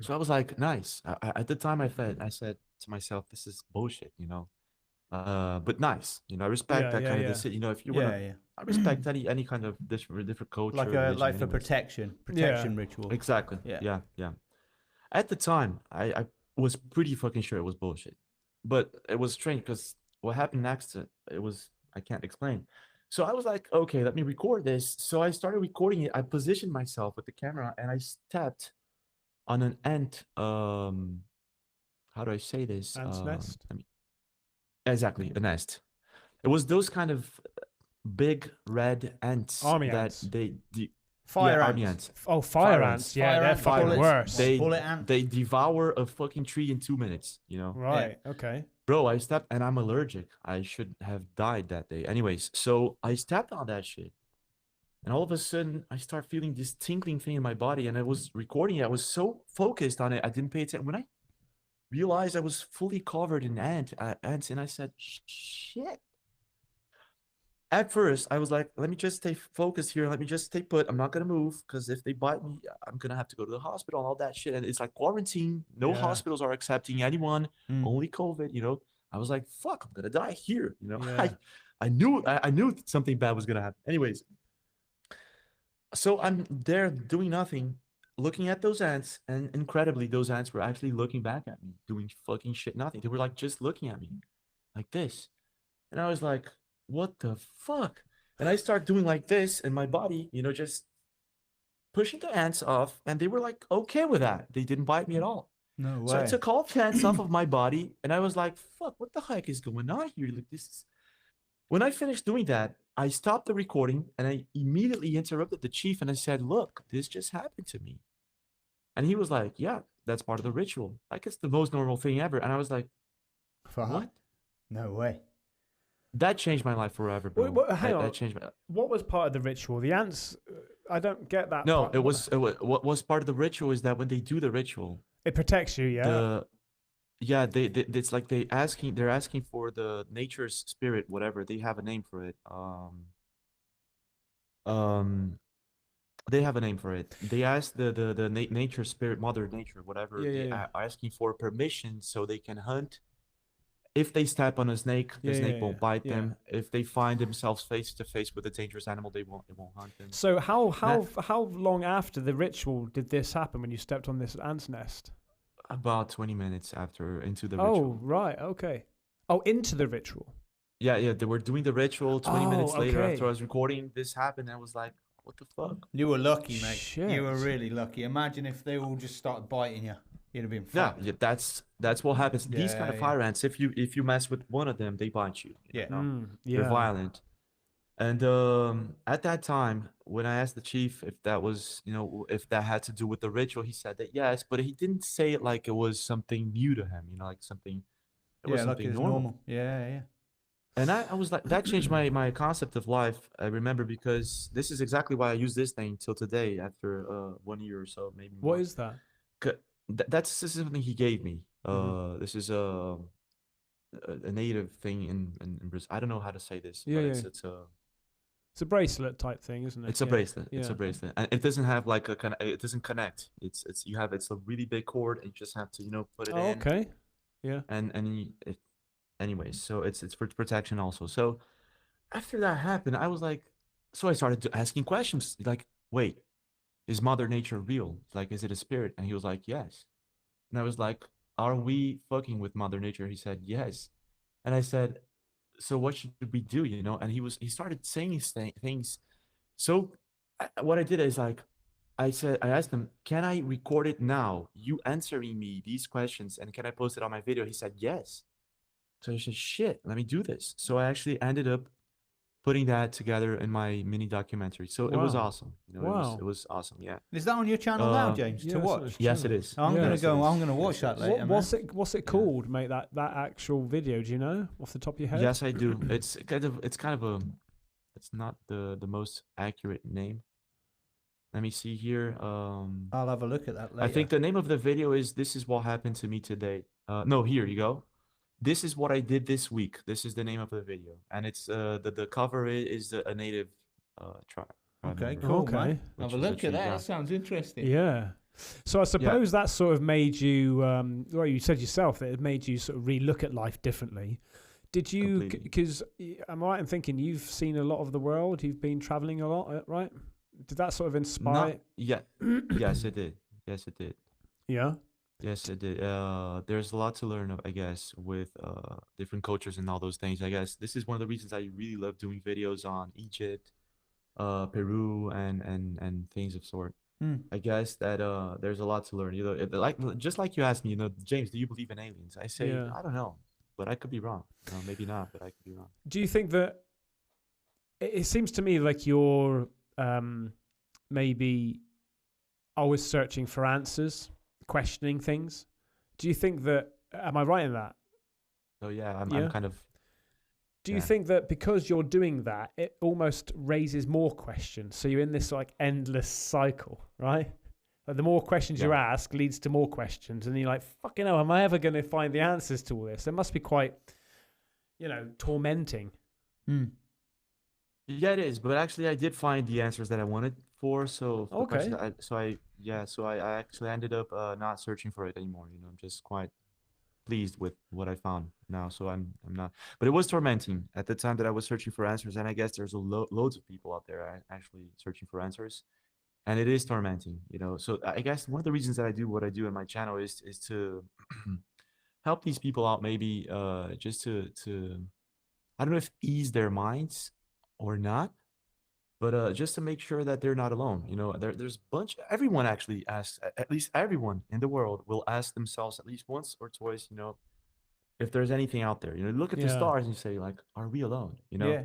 Speaker 2: So I was like, nice. At the time I said to myself, this is bullshit, but nice. I respect that kind of decision. If you want to, I respect any kind of different culture.
Speaker 3: Like for protection ritual.
Speaker 2: Exactly. Yeah. At the time, I was pretty fucking sure it was bullshit, but it was strange because what happened next, I can't explain. So I was like, okay, let me record this. So I started recording it. I positioned myself with the camera, and I stepped on an ant. How do I say this?
Speaker 1: Ant's nest.
Speaker 2: Exactly, a nest. It was those kind of big red ants.
Speaker 1: Army
Speaker 2: that
Speaker 1: ants.
Speaker 3: Fire ants.
Speaker 2: Army ants.
Speaker 1: Oh, fire ants. Yeah, they're fucking worse.
Speaker 2: They devour a fucking tree in 2 minutes.
Speaker 1: Right. Yeah. Okay.
Speaker 2: Bro, I stepped, and I'm allergic. I should have died that day. Anyways, so I stepped on that shit. And all of a sudden, I start feeling this tingling thing in my body, and I was recording it. I was so focused on it, I didn't pay attention. When I realized I was fully covered in ants, and I said, shit. At first, I was like, let me just stay focused here. Let me just stay put. I'm not going to move, because if they bite me, I'm going to have to go to the hospital and all that shit. And it's like quarantine. No hospitals are accepting anyone, only COVID, I was like, fuck, I'm going to die here.
Speaker 1: Yeah.
Speaker 2: I knew something bad was going to happen. Anyways. So I'm there doing nothing, looking at those ants, and incredibly, those ants were actually looking back at me, doing fucking shit, nothing. They were like just looking at me like this. And I was like, what the fuck? And I start doing like this in my body, just pushing the ants off, and they were like okay with that. They didn't bite me at all.
Speaker 3: No way.
Speaker 2: So I took all the ants off of my body, and I was like, fuck, what the heck is going on here? Like, this is... When I finished doing that, I stopped the recording, and I immediately interrupted the chief, and I said, look, this just happened to me. And he was like, yeah, that's part of the ritual. Like, it's the most normal thing ever. And I was like, what?
Speaker 3: No way.
Speaker 2: That changed my life forever, bro.
Speaker 1: Hang on.
Speaker 2: That changed my... What
Speaker 1: was part of the ritual? The ants, I don't get that.
Speaker 2: No, what was part of the ritual is that when they do the ritual...
Speaker 1: It protects you, yeah?
Speaker 2: It's like they're asking for the nature's spirit, whatever. They have a name for it. They have a name for it. They ask the nature spirit, mother nature, whatever. They are asking for permission so they can hunt if they step on a snake, the snake won't bite
Speaker 1: yeah.
Speaker 2: them. If they find themselves face to face with a dangerous animal, it won't hunt them.
Speaker 1: So how long after the ritual did this happen when you stepped on this ant's nest?
Speaker 2: About 20 minutes after into the
Speaker 1: Oh,
Speaker 2: ritual.
Speaker 1: right, okay. Oh, into the ritual.
Speaker 2: Yeah, they were doing the ritual. 20 minutes later,
Speaker 1: okay.
Speaker 2: after I was recording, this happened. I was like, what the fuck?
Speaker 3: You were lucky, mate.
Speaker 1: Shit.
Speaker 3: You were really lucky. Imagine if they all just started biting you. You'd have been
Speaker 2: Yeah,
Speaker 3: fucked.
Speaker 2: yeah, that's what happens. These kind of
Speaker 3: Yeah.
Speaker 2: fire ants, if you mess with one of them, they bite you.
Speaker 3: Yeah.
Speaker 2: know?
Speaker 1: Yeah.
Speaker 2: They're violent. And at that time, when I asked the chief if that was, if that had to do with the ritual, he said that yes, but he didn't say it like it was something new to him, like something, it was
Speaker 3: like
Speaker 2: something
Speaker 3: it's
Speaker 2: normal.
Speaker 3: Yeah.
Speaker 2: And I was like, that changed my concept of life. I remember because this is exactly why I use this thing till today after 1 year or so, maybe more.
Speaker 1: What is that?
Speaker 2: This is something he gave me. This is a native thing in Brazil. I don't know how to say this, but
Speaker 1: it's a bracelet type thing, isn't it?
Speaker 2: It's a bracelet. It's a bracelet, and it doesn't have like it doesn't connect. It's a really big cord, and you just have to put it in.
Speaker 1: Okay. Yeah.
Speaker 2: Anyways, so it's for protection also. So after that happened, I was like, so I started asking questions like, wait, is Mother Nature real? Like, is it a spirit? And he was like, yes. And I was like, are we fucking with Mother Nature? He said, yes. And I said, so what should we do? And he started saying these things. So what I did is like, I asked him, can I record it now? You answering me these questions, and can I post it on my video? He said, yes. So I said, shit, let me do this. So I actually ended up putting that together in my mini documentary. So it was awesome. It was awesome. Yeah.
Speaker 3: Is that on your channel now, James, to watch?
Speaker 2: Yes, it is.
Speaker 3: I'm gonna watch that later.
Speaker 1: What's it called, mate? That actual video? Do you know off the top of your head?
Speaker 2: Yes, I do. It's kind of it's not the most accurate name. Let me see here.
Speaker 3: I'll have a look at that later.
Speaker 2: I think the name of the video is "This is what happened to me today." No, here you go. This is what I did this week. This is the name of the video, and it's the cover is a native tribe.
Speaker 3: Okay, cool.
Speaker 1: Okay,
Speaker 3: man. Have a look at that. That sounds interesting.
Speaker 1: Yeah. So I suppose that sort of made you. Well, you said yourself that it made you sort of re-look at life differently. Did you? Because am I right in thinking you've seen a lot of the world? You've been traveling a lot, right? Did that sort of inspire?
Speaker 2: Yeah. Yes, it did. Yes, it did.
Speaker 1: Yeah.
Speaker 2: Yes, it did. There's a lot to learn, I guess, with different cultures and all those things. I guess this is one of the reasons I really love doing videos on Egypt, Peru, and things of sort. I guess that there's a lot to learn. Just like you asked me, James, do you believe in aliens? I say I don't know, but I could be wrong. Maybe not, but I could be wrong.
Speaker 1: Do you think that it seems to me like you're maybe always searching for answers, questioning things? Do you think that? Am I right in that?
Speaker 2: Oh yeah, I'm kind of.
Speaker 1: Do you think that because you're doing that, it almost raises more questions? So you're in this like endless cycle, right? Like the more questions you ask leads to more questions, and you're like, "Fucking hell, am I ever going to find the answers to all this?" It must be quite, tormenting.
Speaker 2: Yeah, it is. But actually, I did find the answers that I wanted for. So I actually ended up not searching for it anymore. I'm just quite pleased with what I found now. So I'm not. But it was tormenting at the time that I was searching for answers, and I guess there's loads of people out there actually searching for answers, and it is tormenting. So I guess one of the reasons that I do what I do in my channel is to help these people out, maybe just to I don't know if ease their minds or not, but just to make sure that they're not alone. There's everyone actually asks, at least everyone in the world will ask themselves at least once or twice, if there's anything out there. Look at the stars and you say, like, are we alone?
Speaker 3: Yeah.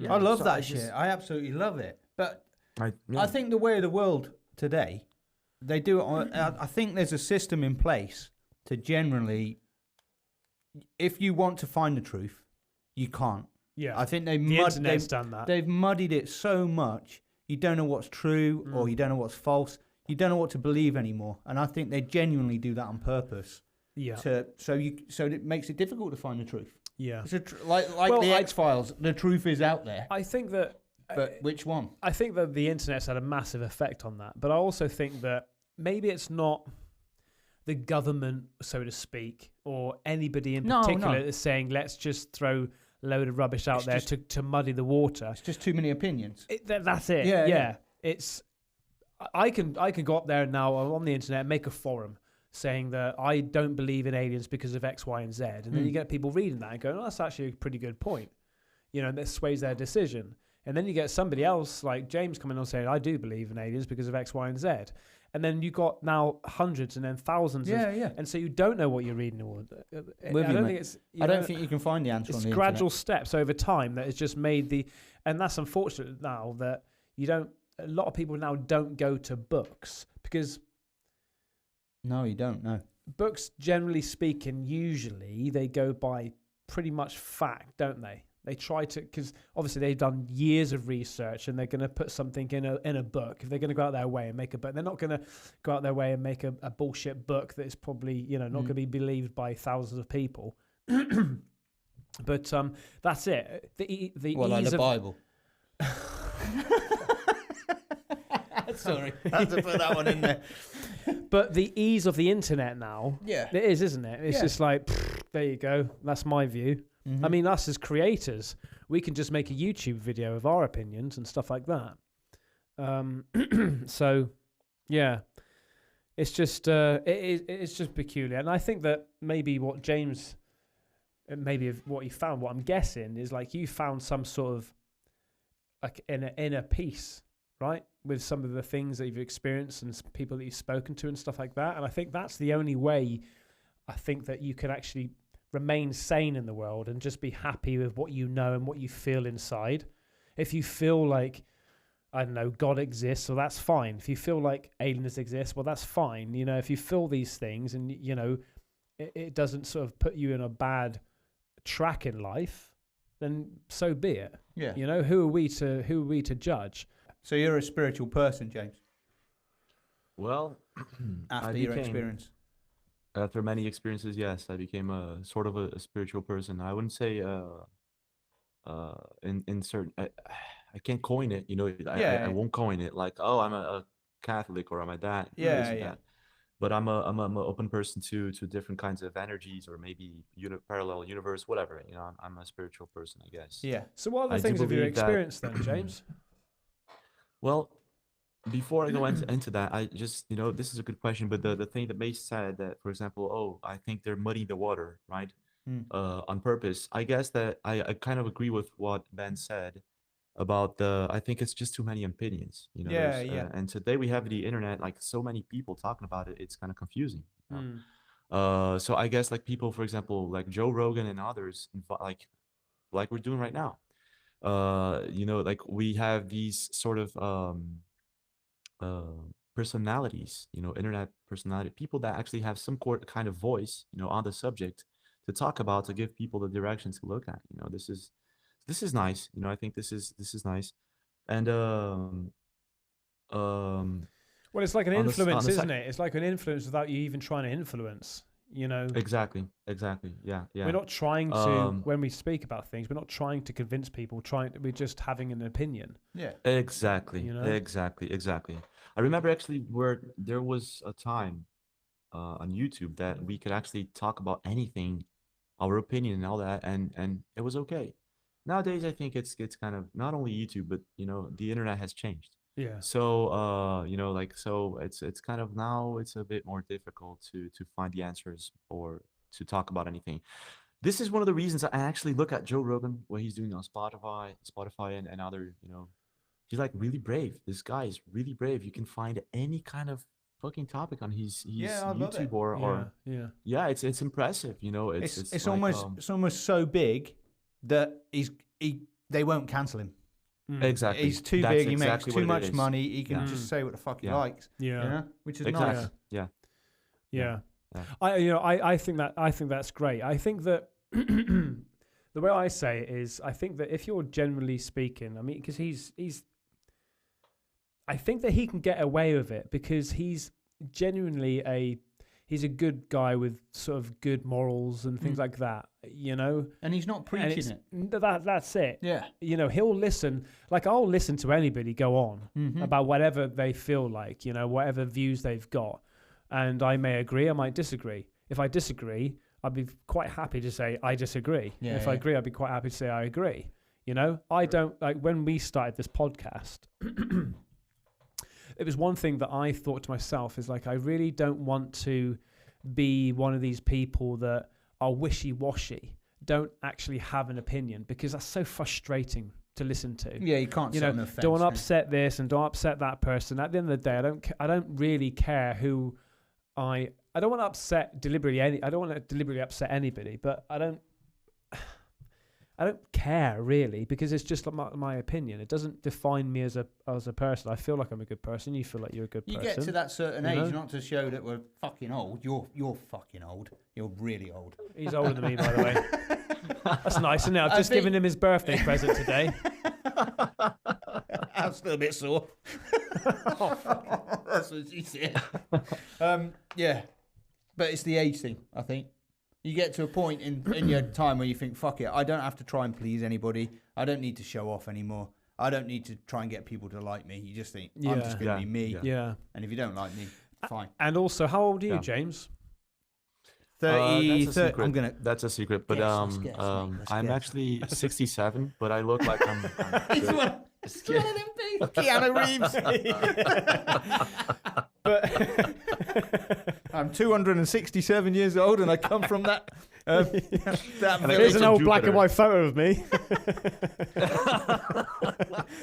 Speaker 3: I love that shit. I absolutely love it. But I think the way of the world today, they do it on, I think there's a system in place to generally, if you want to find the truth, you can't.
Speaker 1: Yeah,
Speaker 3: I think
Speaker 1: done that.
Speaker 3: They've muddied it so much. You don't know what's true or you don't know what's false. You don't know what to believe anymore. And I think they genuinely do that on purpose.
Speaker 1: Yeah.
Speaker 3: So it makes it difficult to find the truth.
Speaker 1: Yeah.
Speaker 3: Like the X-Files, the truth is out there.
Speaker 1: I think that.
Speaker 3: But which one?
Speaker 1: I think that the internet's had a massive effect on that. But I also think that maybe it's not. the government, so to speak, or anybody in particular is saying, let's just throw a load of rubbish out there to muddy the water.
Speaker 3: It's just too many opinions.
Speaker 1: That's it. Yeah. It's I can go up there now on the internet and make a forum saying that I don't believe in aliens because of X, Y, and Z. And then you get people reading that and going, oh, that's actually a pretty good point. That sways their decision. And then you get somebody else like James coming on saying, I do believe in aliens because of X, Y, and Z. And then you got now hundreds and then thousands. And so you don't know what you're reading. I
Speaker 3: don't think you can find the answer on the internet. It's
Speaker 1: gradual steps over time that has just made and that's unfortunate now that a lot of people now don't go to books because...
Speaker 3: No, you don't, no.
Speaker 1: Books, generally speaking, usually they go by pretty much fact, don't they? They try to, because obviously they've done years of research and they're going to put something in a book. If they're going to go out their way and make a book, they're not going to go out their way and make a bullshit book that is probably, not going to be believed by thousands of people. But that's it.
Speaker 3: Like the Bible. Sorry, I had to put that one in there.
Speaker 1: But the ease of the internet now, it is, isn't it? It's just like, there you go. That's my view. I mean, us as creators, we can just make a YouTube video of our opinions and stuff like that. So, yeah, it's just it's just peculiar. And I think that maybe what James, what he found, what I'm guessing is like you found some sort of like inner peace, right, with some of the things that you've experienced and people that you've spoken to and stuff like that. And I think that's the only way I think that you can actually remain sane in the world and just be happy with what you know and what you feel inside. If you feel like, I don't know, God exists, well, that's fine. If you feel like aliens exist, well, that's fine. If you feel these things and, it doesn't sort of put you in a bad track in life, then so be it.
Speaker 3: Yeah.
Speaker 1: Who are we to judge?
Speaker 3: So you're a spiritual person, James?
Speaker 2: Well,
Speaker 3: after your experience.
Speaker 2: After many experiences, yes, I became a sort of a spiritual person. I wouldn't say in certain. I can't coin it, I won't coin it like, oh, I'm a Catholic or I'm a that. That. But I'm a open person to different kinds of energies or maybe parallel universe, whatever. I'm a spiritual person, I guess.
Speaker 3: Yeah.
Speaker 1: So what other things have you experienced then, James?
Speaker 2: Well, before I go into that, I just, this is a good question, but the thing that Mace said that, for example, I think they're muddying the water, right? On purpose. I guess that I kind of agree with what Ben said about I think it's just too many opinions, and today we have the internet, like so many people talking about it, it's kind of confusing. So I guess like people, for example, like Joe Rogan and others, like we're doing right now. Like we have these sort of personalities, internet personality, people that actually have some kind of voice, on the subject to talk about, to give people the direction to look at. This is nice. I think this is nice. And
Speaker 1: well, it's like an influence, isn't it? It's like an influence without you even trying to influence.
Speaker 2: Exactly. Yeah.
Speaker 1: We're not trying to, when we speak about things, we're not trying to convince people. We're just having an opinion.
Speaker 3: Yeah.
Speaker 2: Exactly. Exactly. I remember actually where there was a time on YouTube that we could actually talk about anything, our opinion and all that, and it was okay. Nowadays, I think it's kind of not only YouTube, but the internet has changed.
Speaker 1: Yeah.
Speaker 2: So so it's kind of now it's a bit more difficult to find the answers or to talk about anything. This is one of the reasons I actually look at Joe Rogan, what he's doing on Spotify and other, he's like really brave. This guy is really brave. You can find any kind of fucking topic on his YouTube or it's impressive. It's like,
Speaker 3: it's almost so big that they won't cancel him.
Speaker 2: Exactly.
Speaker 3: He's too big. He makes too much money. He can just say what the fuck he likes.
Speaker 1: Yeah.
Speaker 3: Which is nice.
Speaker 1: Yeah. I think that's great. I think that the way I say it is, I think that if you're generally speaking, I mean, because I think that he can get away with it because he's genuinely he's a good guy with sort of good morals and things like that, And he's not preaching it. That's it.
Speaker 3: Yeah.
Speaker 1: He'll listen. Like I'll listen to anybody go on about whatever they feel like, whatever views they've got. and I may agree, I might disagree. If I disagree, I'd be quite happy to say I disagree.
Speaker 3: Yeah,
Speaker 1: if I agree, I'd be quite happy to say I agree. You know, I don't like when we started this podcast. It was one thing that I thought to myself is like, I really don't want to be one of these people that are wishy-washy, don't actually have an opinion, because that's so frustrating to listen to.
Speaker 3: Yeah, you can't.
Speaker 1: Don't want to upset this and don't upset that person. At the end of the day, I don't really care who I don't want to upset deliberately. I don't want to deliberately upset anybody, but I don't care really, because it's just my opinion. It doesn't define me as a person. I feel like I'm a good person. You feel like you're a good person.
Speaker 3: You get to that certain age, not to show that we're fucking old. You're fucking old. You're really old.
Speaker 1: He's older than me, by the way. That's nice, isn't it? I've just given him his birthday present today.
Speaker 3: I'm still a bit sore. That's what she said. Yeah, but it's the age thing, I think. You get to a point in your time where you think, fuck it, I don't have to try and please anybody. I don't need to show off anymore. I don't need to try and get people to like me. You just think, I'm just going to be me.
Speaker 1: Yeah.
Speaker 3: And if you don't like me, fine.
Speaker 1: And also, how old are you, James?
Speaker 3: 30.
Speaker 2: That's a secret.
Speaker 3: I'm gonna.
Speaker 2: That's a secret. But
Speaker 3: Let's guess.
Speaker 2: I'm actually 67, but I look like I'm
Speaker 3: He's
Speaker 2: good.
Speaker 3: one of them people. Keanu Reeves. But I'm 267 years old, and I come from that. That
Speaker 1: Here's an old black and white photo of me.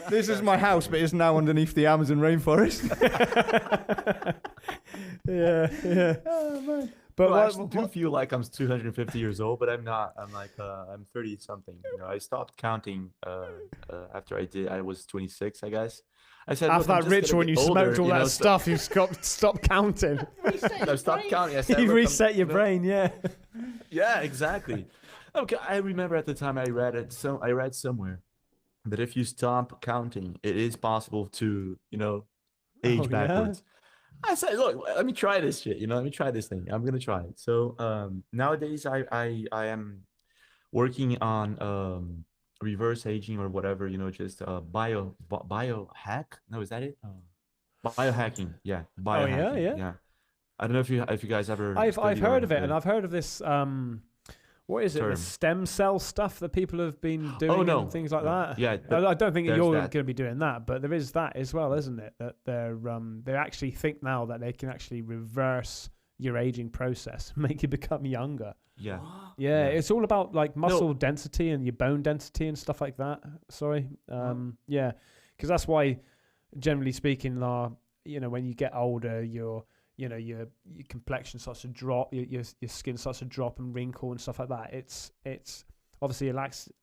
Speaker 3: This is my house, but it's now underneath the Amazon rainforest.
Speaker 1: Yeah.
Speaker 3: Oh man.
Speaker 2: But I actually do feel like I'm 250 years old, but I'm not. I'm like I'm 30 something. You know, I stopped counting after I was 26, I guess. I said
Speaker 1: after that ritual when you smoked all that stuff, you stopped counting.
Speaker 2: I stopped counting. I said,
Speaker 1: you reset your brain, yeah.
Speaker 2: Yeah, exactly. Okay, I remember at the time I read somewhere that if you stop counting, it is possible to age backwards. I said, look, let me try this shit. Let me try this thing. I'm gonna try it. So nowadays, I am working on reverse aging or whatever. Just biohack. No, is that it? Biohacking. Yeah, biohacking. Yeah. I don't know if you guys ever.
Speaker 1: I've heard of it, and I've heard of this. What is it? The stem cell stuff that people have been doing and things like that.
Speaker 2: Yeah,
Speaker 1: I don't think you're going to be doing that, but there is that as well, isn't it? That they actually think now that they can actually reverse your aging process, make you become younger.
Speaker 2: Yeah.
Speaker 1: Yeah, it's all about like muscle density and your bone density and stuff like that. Sorry. Yeah, because that's why, generally speaking, when you get older, your complexion starts to drop, your skin starts to drop and wrinkle and stuff like that. It's obviously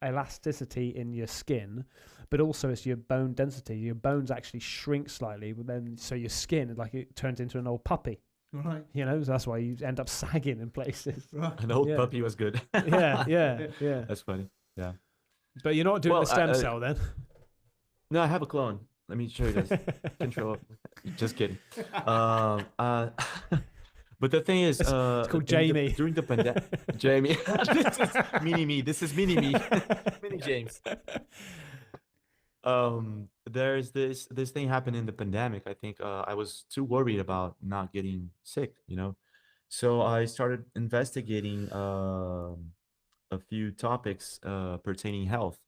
Speaker 1: elasticity in your skin, but also it's your bone density. Your bones actually shrink slightly, but then so your skin it turns into an old puppy.
Speaker 3: Right.
Speaker 1: So that's why you end up sagging in places.
Speaker 3: Right.
Speaker 2: An old puppy was good.
Speaker 1: Yeah.
Speaker 2: That's funny. Yeah.
Speaker 1: But you're not doing the stem cell then?
Speaker 2: No, I have a clone. Let me show you this. Control. Just kidding. But the thing is,
Speaker 1: it's called Jamie.
Speaker 2: During the pandemic, Jamie. This is mini me. This is mini me. Mini James. There's this thing happened in the pandemic. I think I was too worried about not getting sick. So I started investigating a few topics pertaining health.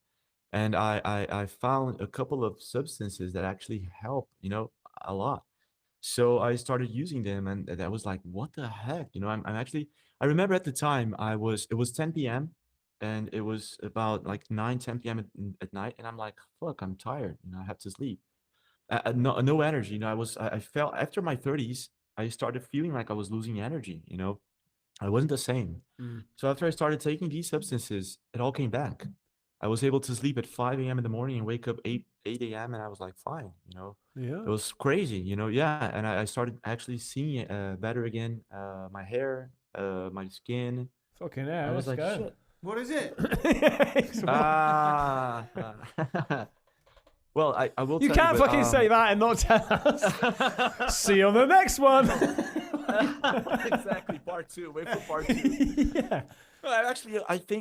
Speaker 2: And I found a couple of substances that actually help, a lot. So I started using them, and I was like, what the heck? I remember at the time it was 10 p.m. and it was about like 9-10 p.m. at night. And I'm like, fuck, I'm tired. I have to sleep. No energy. I felt after my 30s, I started feeling like I was losing energy. I wasn't the same. So after I started taking these substances, it all came back. I was able to sleep at 5 a.m. in the morning and wake up 8 a.m. and I was like, fine,
Speaker 1: Yeah.
Speaker 2: It was crazy, yeah. And I started actually seeing better again. My hair, my skin.
Speaker 1: Fucking hell.
Speaker 2: I was like, shit.
Speaker 3: What is it?
Speaker 2: Well, I will.
Speaker 1: You can't fucking say that and not tell us. See you on the next one.
Speaker 2: Exactly, part 2. Wait for part 2.
Speaker 1: Yeah.
Speaker 2: Well,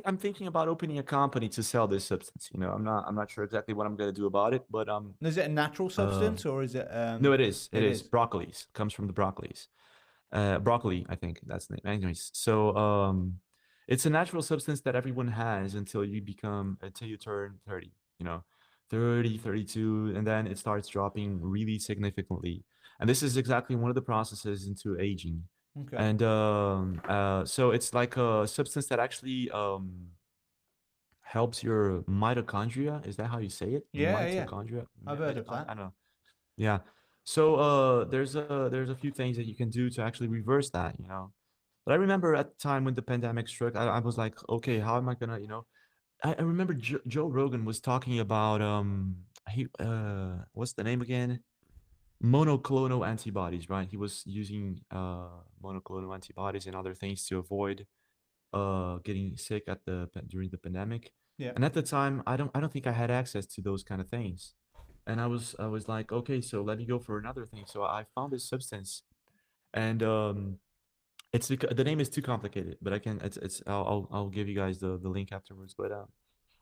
Speaker 2: I'm thinking about opening a company to sell this substance. I'm not sure exactly what I'm gonna do about it, but
Speaker 3: Is it a natural substance or is it?
Speaker 2: No, it is. It is broccolis. Comes from the broccolis, Broccoli, I think that's the name. Anyways, so it's a natural substance that everyone has until you turn 30, 30, 32, and then it starts dropping really significantly. And this is exactly one of the processes into aging.
Speaker 3: Okay.
Speaker 2: And so it's like a substance that actually helps your mitochondria. Is that how you say it?
Speaker 3: Yeah,
Speaker 2: mitochondria.
Speaker 3: I've heard of that.
Speaker 2: I don't know. Yeah. So there's a few things that you can do to actually reverse that. But I remember at the time when the pandemic struck, I was like, okay, how am I gonna, I remember Joe Rogan was talking about what's the name again? Monoclonal antibodies, right? He was using monoclonal antibodies and other things to avoid getting sick during the pandemic.
Speaker 3: Yeah.
Speaker 2: And at the time, I don't think I had access to those kind of things. And I was like, okay, so let me go for another thing. So I found this substance, and it's because the name is too complicated, but I'll give you guys the link afterwards. But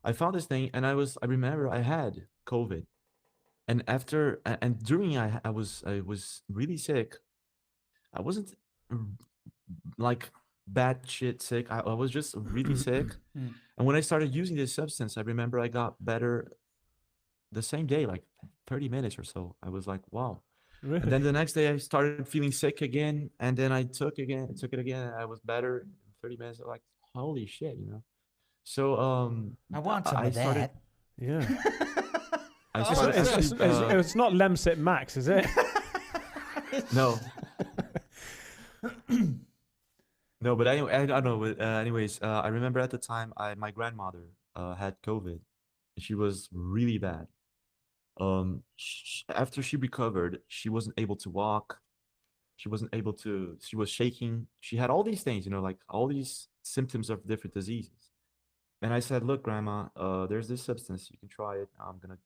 Speaker 2: I found this thing, and I remember I had COVID, and during I was really sick. I wasn't like bad shit sick. I was just really sick. And when I started using this substance, I remember I got better the same day, like 30 minutes or so. I was like, wow.
Speaker 1: Really?
Speaker 2: And then the next day I started feeling sick again, and then I took it again, and I was better in 30 minutes. Like, holy shit, So
Speaker 3: I want some of that.
Speaker 1: Yeah.
Speaker 2: I
Speaker 1: it's not Lemsip Max, is it?
Speaker 2: No. No, but anyway, I don't know. But anyways, I remember at the time my grandmother had COVID. She was really bad. After she recovered, she wasn't able to walk. She was shaking. She had all these things, like all these symptoms of different diseases. And I said, look, Grandma, there's this substance. You can try it. I'm going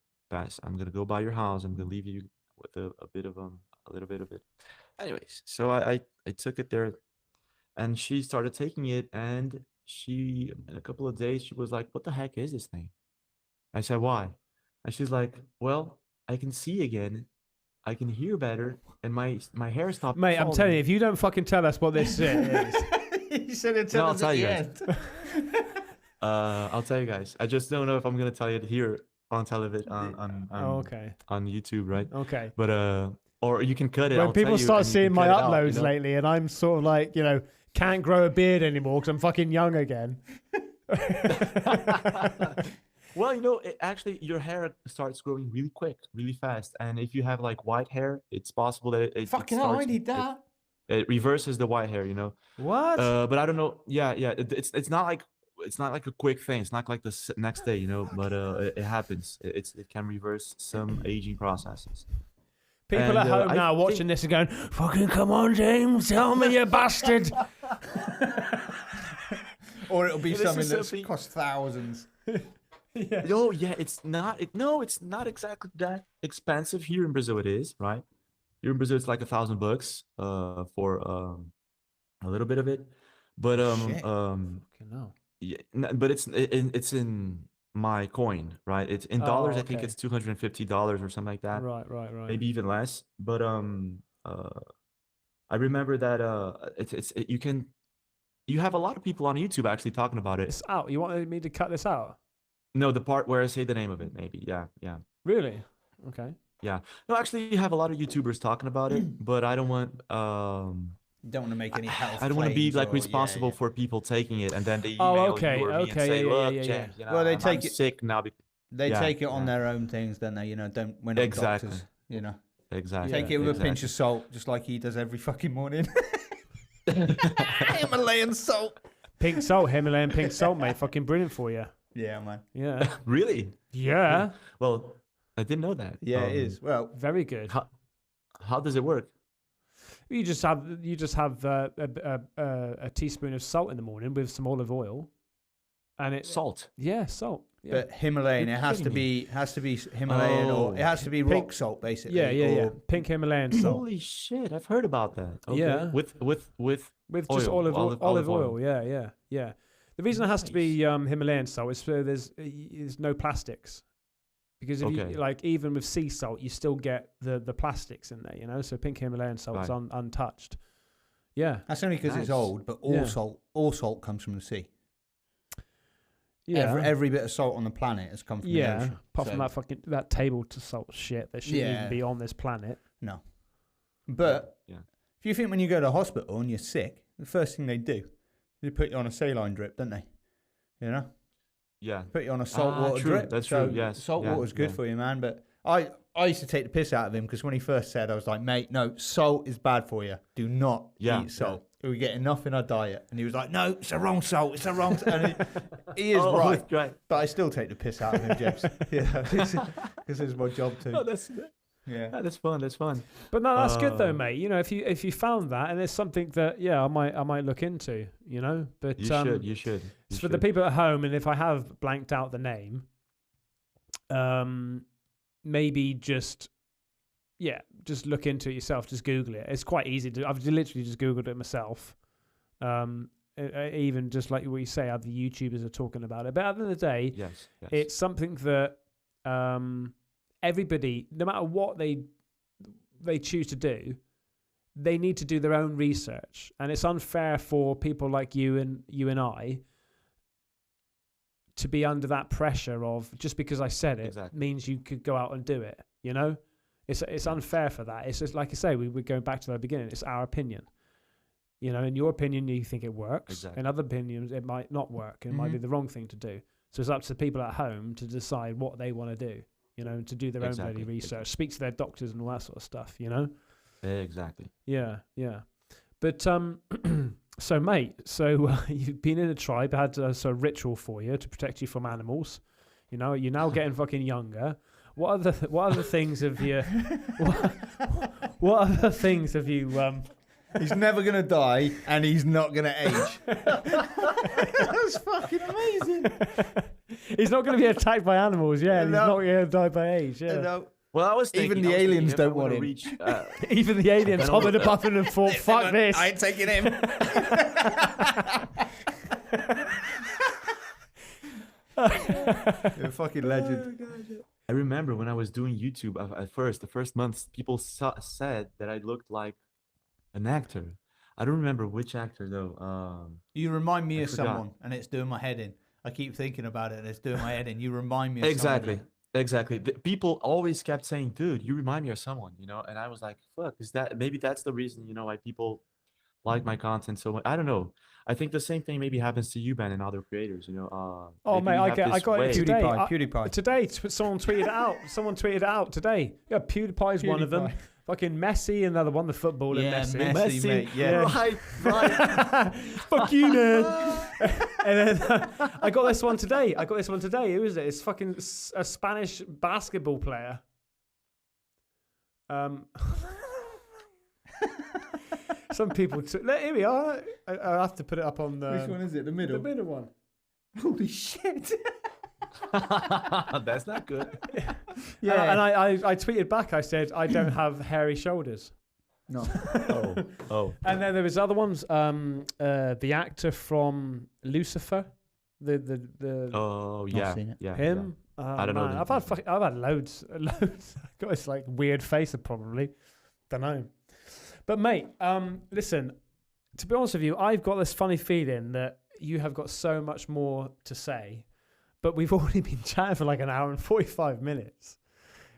Speaker 2: to go by your house. I'm going to leave you with a little bit of it. Anyways, so I took it there, and she started taking it, and in a couple of days, she was like, what the heck is this thing? I said, why? And she's like, well, I can see again, I can hear better, and my hair stopped
Speaker 1: Mate,
Speaker 2: falling.
Speaker 1: I'm telling you, if you don't fucking tell us what this is.
Speaker 3: You said it to us at the end.
Speaker 2: I'll tell you guys. I just don't know if I'm going to tell you it here on television,
Speaker 1: okay.
Speaker 2: on YouTube, right?
Speaker 1: Okay.
Speaker 2: But, or you can cut it.
Speaker 1: When
Speaker 2: I'll
Speaker 1: people
Speaker 2: tell you,
Speaker 1: start
Speaker 2: and you
Speaker 1: seeing
Speaker 2: can
Speaker 1: my
Speaker 2: cut it out,
Speaker 1: uploads lately, and I'm sort of like, can't grow a beard anymore because I'm fucking young again.
Speaker 2: Well, actually, your hair starts growing really quick, really fast. And if you have like white hair, it's possible that it
Speaker 3: fucking hell, I need that.
Speaker 2: It reverses the white hair,
Speaker 1: What?
Speaker 2: But I don't know. Yeah. It's not like a quick thing. It's not like the next day, But it happens. It can reverse some aging processes.
Speaker 1: People at home now watching this and going, "Fucking come on, James, tell me, you bastard."
Speaker 3: Or it'll be something that's cost thousands.
Speaker 1: Yeah.
Speaker 2: Oh yeah, it's not exactly that expensive here in Brazil. It is, right? Here in Brazil, it's like $1,000 for a little bit of it, but yeah, but it's in my coin, right? It's in dollars.
Speaker 1: okay.
Speaker 2: I think it's $250 or something like that.
Speaker 1: Right.
Speaker 2: Maybe even less. But I remember that you have a lot of people on YouTube actually talking about it.
Speaker 1: It's out. You want me to cut this out?
Speaker 2: No, the part where I say the name of it, maybe. Yeah.
Speaker 1: Really? Okay.
Speaker 2: Yeah. No, actually, you have a lot of YouTubers talking about it, but I don't want.
Speaker 3: Don't want to make any health.
Speaker 2: I don't want to be like
Speaker 3: or,
Speaker 2: responsible for people taking it, and then they email you or me and say, "Look, James,
Speaker 3: well, they
Speaker 2: I'm sick now."
Speaker 3: They take it on their own things, then they, don't. We're not doctors,
Speaker 2: Exactly.
Speaker 3: Take it with a pinch of salt, just like he does every fucking morning. Himalayan salt.
Speaker 1: Pink salt, Himalayan pink salt, mate. Fucking brilliant for you.
Speaker 3: Yeah, man.
Speaker 1: Yeah.
Speaker 2: Really?
Speaker 1: Yeah.
Speaker 2: Well, I didn't know that.
Speaker 3: Yeah, it is. Well,
Speaker 1: very good.
Speaker 2: How does it work?
Speaker 1: You just have a teaspoon of salt in the morning with some olive oil, and it
Speaker 2: salt.
Speaker 1: Yeah, salt. Yeah.
Speaker 3: But Himalayan, it has to be Himalayan, or it has to be rock salt, basically.
Speaker 1: Yeah. Pink Himalayan salt.
Speaker 2: Holy shit! I've heard about that. Okay.
Speaker 1: Yeah.
Speaker 2: With
Speaker 1: oil, just olive oil. Yeah. The reason it has to be Himalayan salt is so there's no plastics. Because if you, even with sea salt, you still get the plastics in there, So pink Himalayan salt is untouched. Yeah.
Speaker 3: That's only because it's old, but all salt comes from the sea.
Speaker 1: Yeah.
Speaker 3: Every bit of salt on the planet has come from the ocean.
Speaker 1: Apart from that table to salt shit that shouldn't even be on this planet.
Speaker 3: No. But if you think when you go to the hospital and you're sick, the first thing they do, they put you on a saline drip, don't they? You know?
Speaker 2: Yeah.
Speaker 3: Put you on a saltwater drip.
Speaker 2: That's true, yes.
Speaker 3: Salt water's good for you, man. But I used to take the piss out of him because when he first said, I was like, mate, no, salt is bad for you. Do not eat salt. We get enough in our diet. And he was like, no, it's the wrong salt. It's the wrong salt. And he is right. But I still take the piss out of him, Jeps. This is my job too.
Speaker 2: Oh, that's fun. That's fun.
Speaker 1: But no, that's good though, mate. You know, if you found that, and it's something that I might look into. You know, but
Speaker 2: you should.
Speaker 1: For the people at home, and if I have blanked out the name, maybe just look into it yourself. Just Google it. It's quite easy to. I've literally just Googled it myself. Even just like what you say, other YouTubers are talking about it. But at the end of the day, it's something that everybody, no matter what they choose to do, they need to do their own research. And it's unfair for people like you and I to be under that pressure of just because I said it means you could go out and do it. You know, it's unfair for that. It's just like I say, we're going back to the beginning. It's our opinion. You know, in your opinion, you think it works. In other opinions, it might not work. It might be the wrong thing to do. So it's up to the people at home to decide what they want to do. You know, to do their own bloody research, speak to their doctors and all that sort of stuff. You know.
Speaker 2: Exactly.
Speaker 1: Yeah. But so mate, you've been in a tribe, had a sort of ritual for you to protect you from animals. You know, you're now getting fucking younger. What other things have you? What other things have you?
Speaker 3: He's never gonna die, and he's not gonna age. That's fucking amazing.
Speaker 1: He's not gonna be attacked by animals. Yeah, he's not gonna die by age. Yeah.
Speaker 3: No.
Speaker 2: Well, I was thinking,
Speaker 3: even the aliens don't want him.
Speaker 1: Even the aliens hovered above him and thought, "Fuck this!
Speaker 3: I ain't taking him." You're a fucking legend.
Speaker 2: I remember when I was doing YouTube the first months, people said that I looked like an actor. I don't remember which actor though.
Speaker 3: You remind me of someone, and it's doing my head in. I keep thinking about it, and it's doing my head in. You remind me of someone.
Speaker 2: Exactly. People always kept saying, "Dude, you remind me of someone," you know. And I was like, "Fuck, maybe that's the reason, you know, why people like my content so much." I don't know. I think the same thing maybe happens to you, Ben, and other creators. You know.
Speaker 1: Oh mate, I got it today.
Speaker 3: PewDiePie.
Speaker 1: Today, someone tweeted it out. Someone tweeted it out today. Yeah, PewDiePie's one of them. Fucking Messi, another one, the footballer.
Speaker 3: Messi, mate. Yeah,
Speaker 2: right.
Speaker 1: Fuck you, nerd. And then I got this one today. Who is it? It's fucking a Spanish basketball player. Some people. Here we are. I have to put it up on the.
Speaker 3: Which one is it? The middle.
Speaker 1: The middle one.
Speaker 3: Holy shit.
Speaker 2: That's not good.
Speaker 1: Yeah. And I tweeted back. I said I don't have hairy shoulders.
Speaker 3: No.
Speaker 2: Oh.
Speaker 1: And then there was other ones. The actor from Lucifer. The.
Speaker 2: Oh yeah. Yeah.
Speaker 1: Him.
Speaker 2: Yeah. I don't know.
Speaker 1: I've had loads. I've got this like weird face. Probably. Don't know. But mate, listen. To be honest with you, I've got this funny feeling that you have got so much more to say. But we've already been chatting for like an hour and 45 minutes.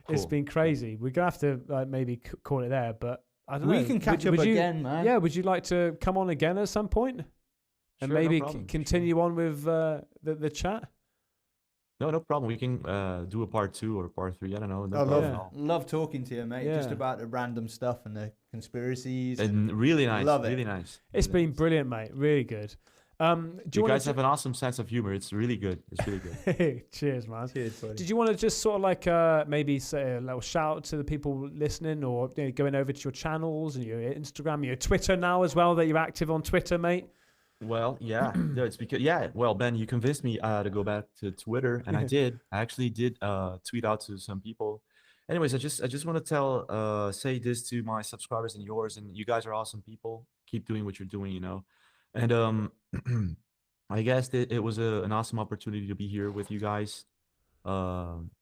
Speaker 1: Cool. It's been crazy. We're going to have to maybe call it there, but I don't know.
Speaker 3: We can catch up again, man.
Speaker 1: Yeah, would you like to come on again at some point? And
Speaker 2: sure,
Speaker 1: maybe
Speaker 2: no
Speaker 1: continue on with the chat?
Speaker 2: No problem. We can do a part 2 or part 3. I don't know.
Speaker 3: Love talking to you, mate. Just about the random stuff and the conspiracies.
Speaker 2: And really nice.
Speaker 3: Love it.
Speaker 2: Really nice.
Speaker 1: It's been brilliant, mate. Really good.
Speaker 2: You guys have an awesome sense of humor. It's really good. It's really good.
Speaker 1: Cheers, man.
Speaker 3: Cheers, buddy.
Speaker 1: Did you want to just sort of like maybe say a little shout out to the people listening, or going over to your channels and your Instagram, your Twitter now as well, that you're active on Twitter, mate?
Speaker 2: Well, yeah. It's because well, Ben, you convinced me to go back to Twitter, and I did. I actually did tweet out to some people. Anyways, I just want to say this to my subscribers and yours, and you guys are awesome people. Keep doing what you're doing, you know. And I guess it was an awesome opportunity to be here with you guys,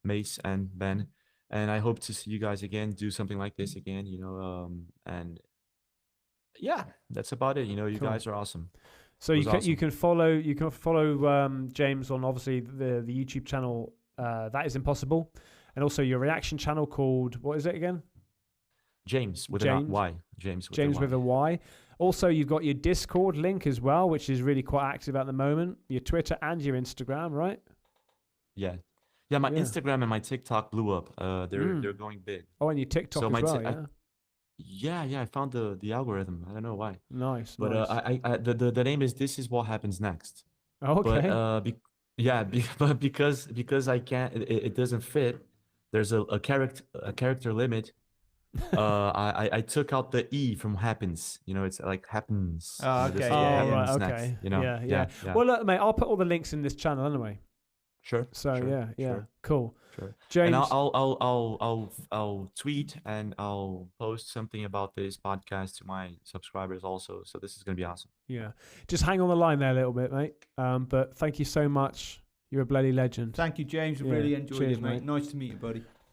Speaker 2: Mace and Ben, and I hope to see you guys again, do something like this again, you know. And yeah, that's about it. You know, you
Speaker 1: Cool.
Speaker 2: guys are awesome.
Speaker 1: So
Speaker 2: It was
Speaker 1: you can follow James on obviously the YouTube channel That Is Impossible, and also your reaction channel called, what is it again?
Speaker 2: James with
Speaker 1: James.
Speaker 2: a Y. James
Speaker 1: With a Y. Also, you've got your Discord link as well, which is really quite active at the moment. Your Twitter and your Instagram, right?
Speaker 2: Yeah. Yeah, my
Speaker 1: Yeah.
Speaker 2: Instagram and my TikTok blew up. They're going big.
Speaker 1: Oh, and your TikTok
Speaker 2: So
Speaker 1: as
Speaker 2: my
Speaker 1: well,
Speaker 2: yeah. I found the algorithm. I don't know why.
Speaker 1: Nice.
Speaker 2: But the name is This Is What Happens Next.
Speaker 1: Okay.
Speaker 2: But but because I can't, it doesn't fit. There's a character limit. I took out the E from happens. You know, it's like happens.
Speaker 3: Oh,
Speaker 2: You know, this
Speaker 3: okay.
Speaker 2: is what
Speaker 1: Oh,
Speaker 2: happens
Speaker 1: right.
Speaker 2: next,
Speaker 1: Okay.
Speaker 2: you know?
Speaker 1: Yeah. Well, look, mate, I'll put all the links in this channel anyway.
Speaker 2: Sure.
Speaker 1: So
Speaker 2: sure,
Speaker 1: yeah,
Speaker 2: sure.
Speaker 1: cool.
Speaker 2: Sure.
Speaker 1: James,
Speaker 2: And I'll tweet and I'll post something about this podcast to my subscribers also. So this is gonna be awesome.
Speaker 1: yeah, just hang on the line there a little bit, mate. But thank you so much. You're a bloody legend.
Speaker 3: Thank you, James.
Speaker 1: Yeah.
Speaker 3: Really enjoyed
Speaker 1: Cheers,
Speaker 3: it, mate.
Speaker 1: mate.
Speaker 3: Nice to meet you, buddy.